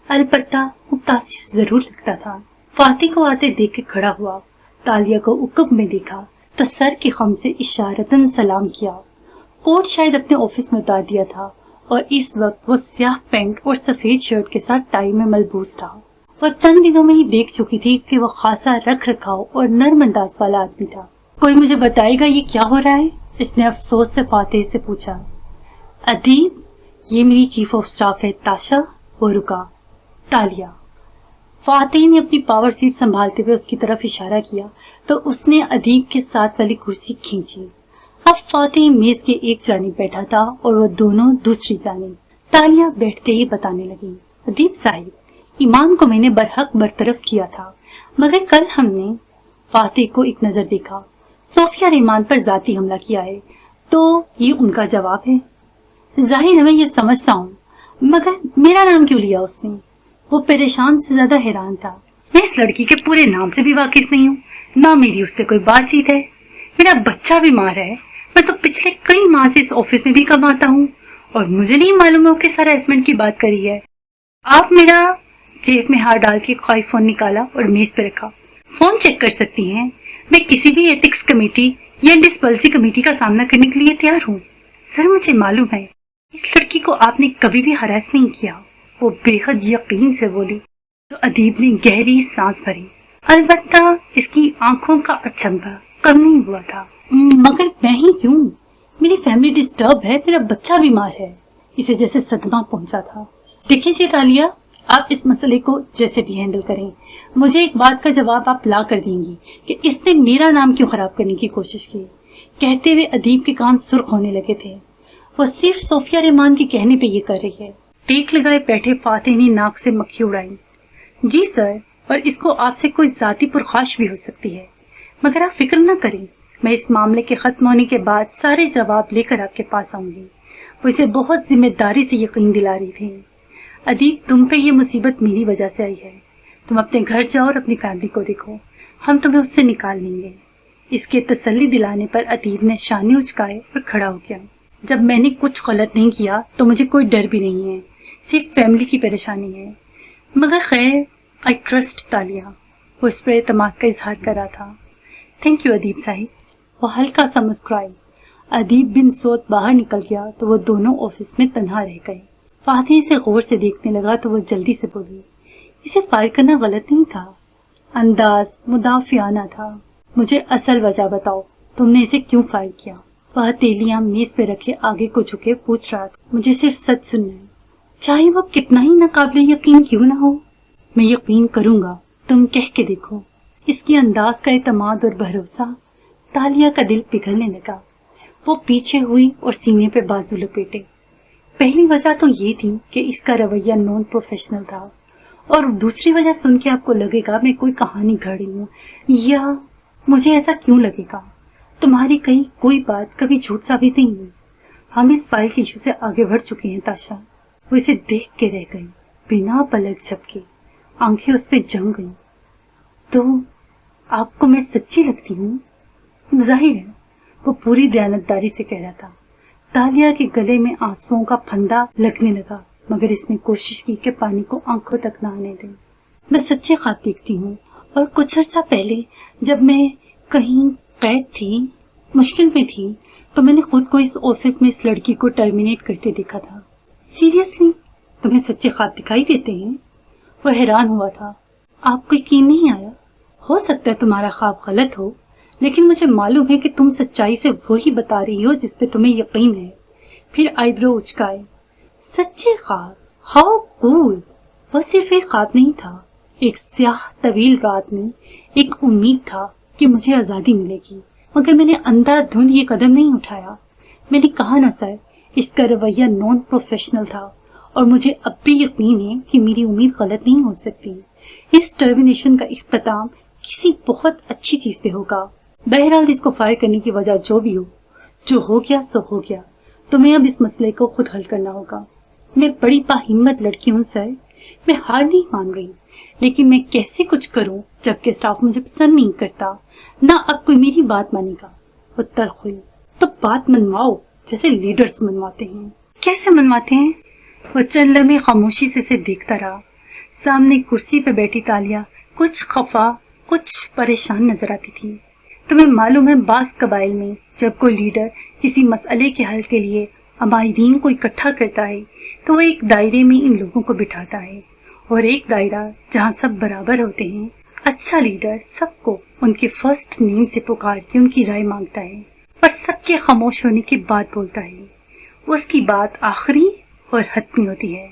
Speaker 1: अलबत्ता मुतासिफ जरूर लगता था। फातिह को आते देख के खड़ा हुआ, तालिया को उकब में देखा तो सर की खम से इशारतन सलाम किया। कोट शायद अपने ऑफिस में उतार दिया था और इस वक्त वो स्याह पैंट और सफेद शर्ट के साथ टाई में मलबूस था। वो चंद दिनों में ही देख चुकी थी कि वो खासा रख रखाव और नर्म अंदाज वाला आदमी था। कोई मुझे बताएगा ये क्या हो रहा है? इसने अफसोस से फातिह से पूछा। अदीब, ये मेरी चीफ ऑफ स्टाफ है ताशा। वो रुका। तालिया। फातिह ने अपनी पावर सीट संभालते हुए उसकी तरफ इशारा किया तो उसने अदीब के साथ वाली कुर्सी खींची। अब फातिह मेज के एक जानिब बैठा था और वो दोनों दूसरी जानिब। तालिया बैठते ही बताने लगी, अदीब साहिब, ईमान को मैंने बरहक बरतरफ किया था, मगर कल हमने फातिह को एक नजर देखा, सोफिया रहमान पर जाती हमला किया है, तो ये उनका जवाब है। जाहिर है मैं ये समझता हूँ, मगर मेरा नाम क्यों लिया उसने? वो परेशान से ज्यादा हैरान था। मैं इस लड़की के पूरे नाम से भी वाकिफ नहीं हूँ, ना मेरी उससे कोई बातचीत है। मेरा बच्चा बीमार है, मैं तो पिछले कई माह से इस ऑफिस में भी कम आता हूँ और मुझे नहीं मालूम है किस हरासमेंट की बात करी है। आप मेरा जेब में हाथ डाल के कोई फोन निकाला और मेज पे रखा। फोन चेक कर सकती हैं, मैं किसी भी एथिक्स कमेटी या डिस्पल्सी कमेटी का सामना करने के लिए तैयार हूँ। सर मुझे मालूम है इस लड़की को आपने कभी भी हरास नहीं किया, वो बेहद यकीन से बोली। तो अदीब ने गहरी सांस भरी। अलबत्ता इसकी आंखों का अचंभा कम नहीं हुआ था। मगर मैं ही क्यों? मेरी फैमिली डिस्टर्ब है, मेरा बच्चा बीमार है। इसे जैसे सदमा पहुंचा था। देखिए जी तालिया, आप इस मसले को जैसे भी हैंडल करें, मुझे एक बात का जवाब आप ला कर देंगी कि इसने मेरा नाम क्यों खराब करने की कोशिश की। कहते हुए अदीब के कान सुर्ख होने लगे थे। वो सिर्फ सोफिया रहमान के कहने पे ये कर रही है। टेक लगाए बैठे फातिह ने नाक से मक्खी उड़ाई। जी सर, और इसको आपसे कोई जाती पुरखाश भी हो सकती है, मगर आप फिक्र न करें, मैं इस मामले के खत्म होने के बाद सारे जवाब लेकर आपके पास आऊंगी। वो इसे बहुत जिम्मेदारी से यकीन दिला रही थी। अदीब, तुम पे ये मुसीबत मेरी वजह से आई है। तुम अपने घर जाओ और अपनी फैमिली को देखो, हम तुम्हें उससे निकाल लेंगे। इसके तसल्ली दिलाने पर अदीब ने शाने उचकाए और खड़ा हो गया। जब मैंने कुछ गलत नहीं किया तो मुझे कोई डर भी नहीं है, सिर्फ फैमिली की परेशानी है। मगर खैर, आई ट्रस्ट तालिया। वो इस पर एतमाद का इजहार कर रहा था। थैंक यू अदीब साहिब। वो हल्का सा मुस्कुराई। अदीब बिन सोच बाहर निकल गया तो वो दोनों ऑफिस में तन्हा रह गए। फातिह इसे गौर से देखने लगा तो वो जल्दी से बोली, इसे फायर करना गलत नहीं था, अंदाज मुदाफियाना था। मुझे असल वजह बताओ, तुमने इसे क्यों फायर किया? वह हथेलियां मेज पे रखे आगे को झुके पूछ रहा था। मुझे सिर्फ सच सुनना है, चाहे वो कितना ही नाकाबिले यकीन क्यों ना हो। मैं यकीन करूंगा, तुम कह के देखो। इसकी अंदाज का एतमाद और भरोसा तालिया का दिल पिघलने लगा। वो पीछे हुई और सीने पे बाजू लपेटे। पहली वजह तो ये थी कि इसका रवैया नॉन प्रोफेशनल था, और दूसरी वजह सुन के आपको लगेगा मैं कोई कहानी घड़ रही हूँ, या मुझे ऐसा क्यों लगेगा? तुम्हारी कही कोई बात कभी झूठ साबित नहीं हुई। हम इस फाइल के इशू से आगे बढ़ चुके हैं ताशा। वो इसे देख के रह गई, बिना पलक झपके, आंखें उस पर जम गई। तो आपको मैं सच्ची लगती हूँ? जाहिर है, वो पूरी दयानतदारी से कह रहा था। तालिया के गले में आंसुओं का फंदा लगने लगा, मगर इसने कोशिश की कि पानी को आंखों तक न आने दे। मैं सच्चे ख्वाब देखती हूँ, और कुछ अर्सा पहले जब मैं कहीं कैद थी, मुश्किल में थी, तो मैंने खुद को इस ऑफिस में इस लड़की को टर्मिनेट करते देखा था। सीरियसली, तुम्हें सच्चे ख्वाब दिखाई देते हैं? वो हैरान हुआ था। आपको यकीन नहीं आया? हो सकता है तुम्हारा ख्वाब गलत हो, लेकिन मुझे मालूम है कि तुम सच्चाई से वही बता रही हो जिस पे तुम्हें यकीन है। फिर आईब्रो उचकाए। सच्चे ख्वाब? How cool! वह सिर्फ एक ख्वाब नहीं था, एक स्याह तवील रात में एक उम्मीद था कि मुझे आजादी मिलेगी, मगर मैंने अंधाधुंध ये कदम नहीं उठाया। मैंने कहा ना सर, इसका रवैया नॉन प्रोफेशनल था, और मुझे अब भी यकीन है कि मेरी उम्मीद गलत नहीं हो सकती। इस टर्मिनेशन का इख्तिताम किसी बहुत अच्छी चीज पे होगा। बहरहाल इसको फायर करने की वजह जो भी हो, जो हो गया सो हो गया। तुम्हें अब इस मसले को खुद हल करना होगा। मैं बड़ी बाहिम्मत लड़की हूँ सर, मैं हार नहीं मान रही, लेकिन मैं कैसे कुछ करूं जबकि स्टाफ मुझे पसंद नहीं करता, ना अब कोई मेरी बात मानेगा। वो तल्ख हुई। तो बात मनवाओ, जैसे लीडर्स मनवाते हैं। कैसे मनवाते हैं? वो चंद लम्हे खामोशी से इसे देखता रहा। सामने कुर्सी पे बैठी तालिया कुछ खफा, कुछ परेशान नजर आती थी। तुम्हें मालूम है, बास कबाइल में जब कोई लीडर किसी मसले के हल के लिए अमायरीन को इकट्ठा करता है, तो वो एक दायरे में इन लोगों को बिठाता है, और एक दायरा जहाँ सब बराबर होते हैं। अच्छा लीडर सबको उनके फर्स्ट नेम से पुकार के उनकी राय मांगता है, पर सबके खामोश होने के बाद बोलता है। उसकी बात आखिरी और हतमी होती है।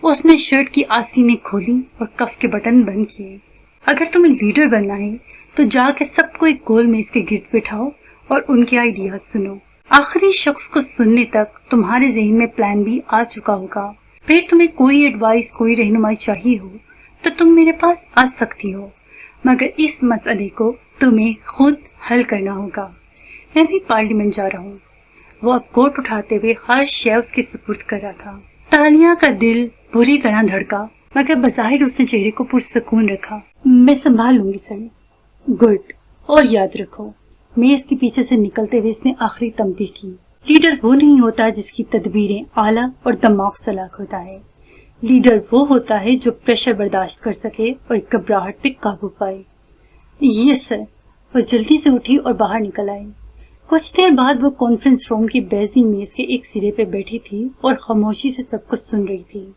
Speaker 1: اس نے شرٹ کی آستینیں کھولی اور کف کے بٹن بند کیے. اگر تمہیں لیڈر بننا ہے تو جا کے سب کو ایک گول میز کے گرد بٹھاؤ اور ان کے آئیڈیاز سنو. آخری شخص کو سننے تک تمہارے ذہن میں پلان بھی آ چکا ہوگا. پھر تمہیں کوئی ایڈوائس، کوئی رہنمائی چاہیے ہو تو تم میرے پاس آ سکتی ہو، مگر اس مسئلے کو تمہیں خود حل کرنا ہوگا. میں بھی پارلیمنٹ جا رہا ہوں. وہ اب کوٹ اٹھاتے ہوئے ہر شے اس کے سپرد کر رہا تھا. تالیہ کا دل بری طرح دھڑکا، مگر بظاہر اس نے چہرے کو پرسکون رکھا. میں سنبھال لوں گی سر. گڈ. اور یاد رکھو، میز کے پیچھے سے نکلتے ہوئے اس نے آخری تنبیہ کی، لیڈر وہ نہیں ہوتا جس کی تدبیریں اعلیٰ اور دماغ چلاک ہوتا ہے. لیڈر وہ ہوتا ہے جو پریشر برداشت کر سکے اور گھبراہٹ پہ قابو پائے. یس سر. وہ جلدی سے اٹھی اور باہر نکل آئی. کچھ دیر بعد وہ کانفرنس روم کی بیضی میز کے ایک سرے پہ بیٹھی تھی اور خاموشی سے سب کچھ سن رہی تھی.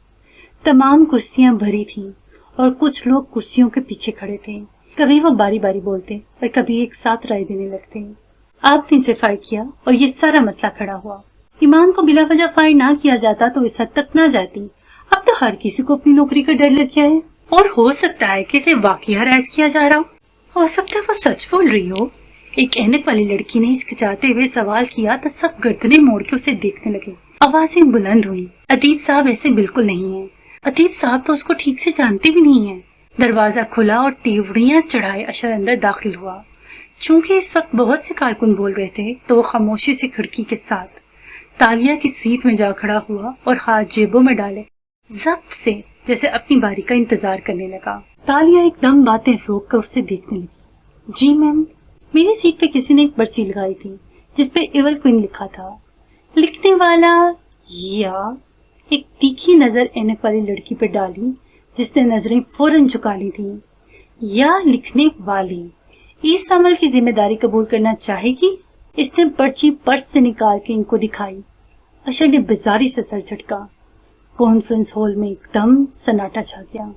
Speaker 1: تمام کرسیاں بھری تھیں اور کچھ لوگ کرسیوں کے پیچھے کھڑے تھے. کبھی وہ باری باری بولتے اور کبھی ایک ساتھ رائے دینے لگتے. آپ نے اسے فائر کیا اور یہ سارا مسئلہ کھڑا ہوا. ایمان کو بلا وجہ فائر نہ کیا جاتا تو اس حد تک نہ جاتی. اب تو ہر کسی کو اپنی نوکری کا ڈر لگ گیا ہے، اور ہو سکتا ہے کہ اسے واقعی ہراس کیا جا رہا ہو سکتا ہے وہ سچ بول رہی ہو. ایک اینک والی لڑکی نے ہچکچاتے ہوئے سوال کیا تو سب گردنیں موڑ کے اسے دیکھنے لگے. آوازیں بلند ہوئی. ادیب صاحب ایسے بالکل نہیں ہیں. ادیب صاحب تو اس کو ٹھیک سے جانتے بھی نہیں ہیں. دروازہ کھلا اور تیوڑیاں چڑھائے اشر اندر داخل ہوا. چونکہ اس وقت بہت سے کارکن بول رہے تھے تو وہ خاموشی سے کھڑکی کے ساتھ تالیہ کی سیٹ میں جا کھڑا ہوا اور ہاتھ جیبوں میں ڈالے ضبط سے جیسے اپنی باری کا انتظار کرنے لگا. تالیہ ایک دم باتیں روک کر اسے دیکھنے لگی. جی میم. میری سیٹ پہ کسی نے ایک پرچی لگائی تھی جس پہ ایول کوئن لکھا تھا. لکھنے والا یا ایک تیکھی نظر اینک والی لڑکی پہ ڈالی جس نے نظریں فوراً چکا لی تھیں. یا لکھنے والی اس عمل کی ذمہ داری قبول کرنا چاہے گی؟ اس نے پرچی پرس سے نکال کے ان کو دکھائی. اشر نے بیزاری سے سر جھٹکا. کانفرنس ہال میں ایک دم سناٹا چھا گیا.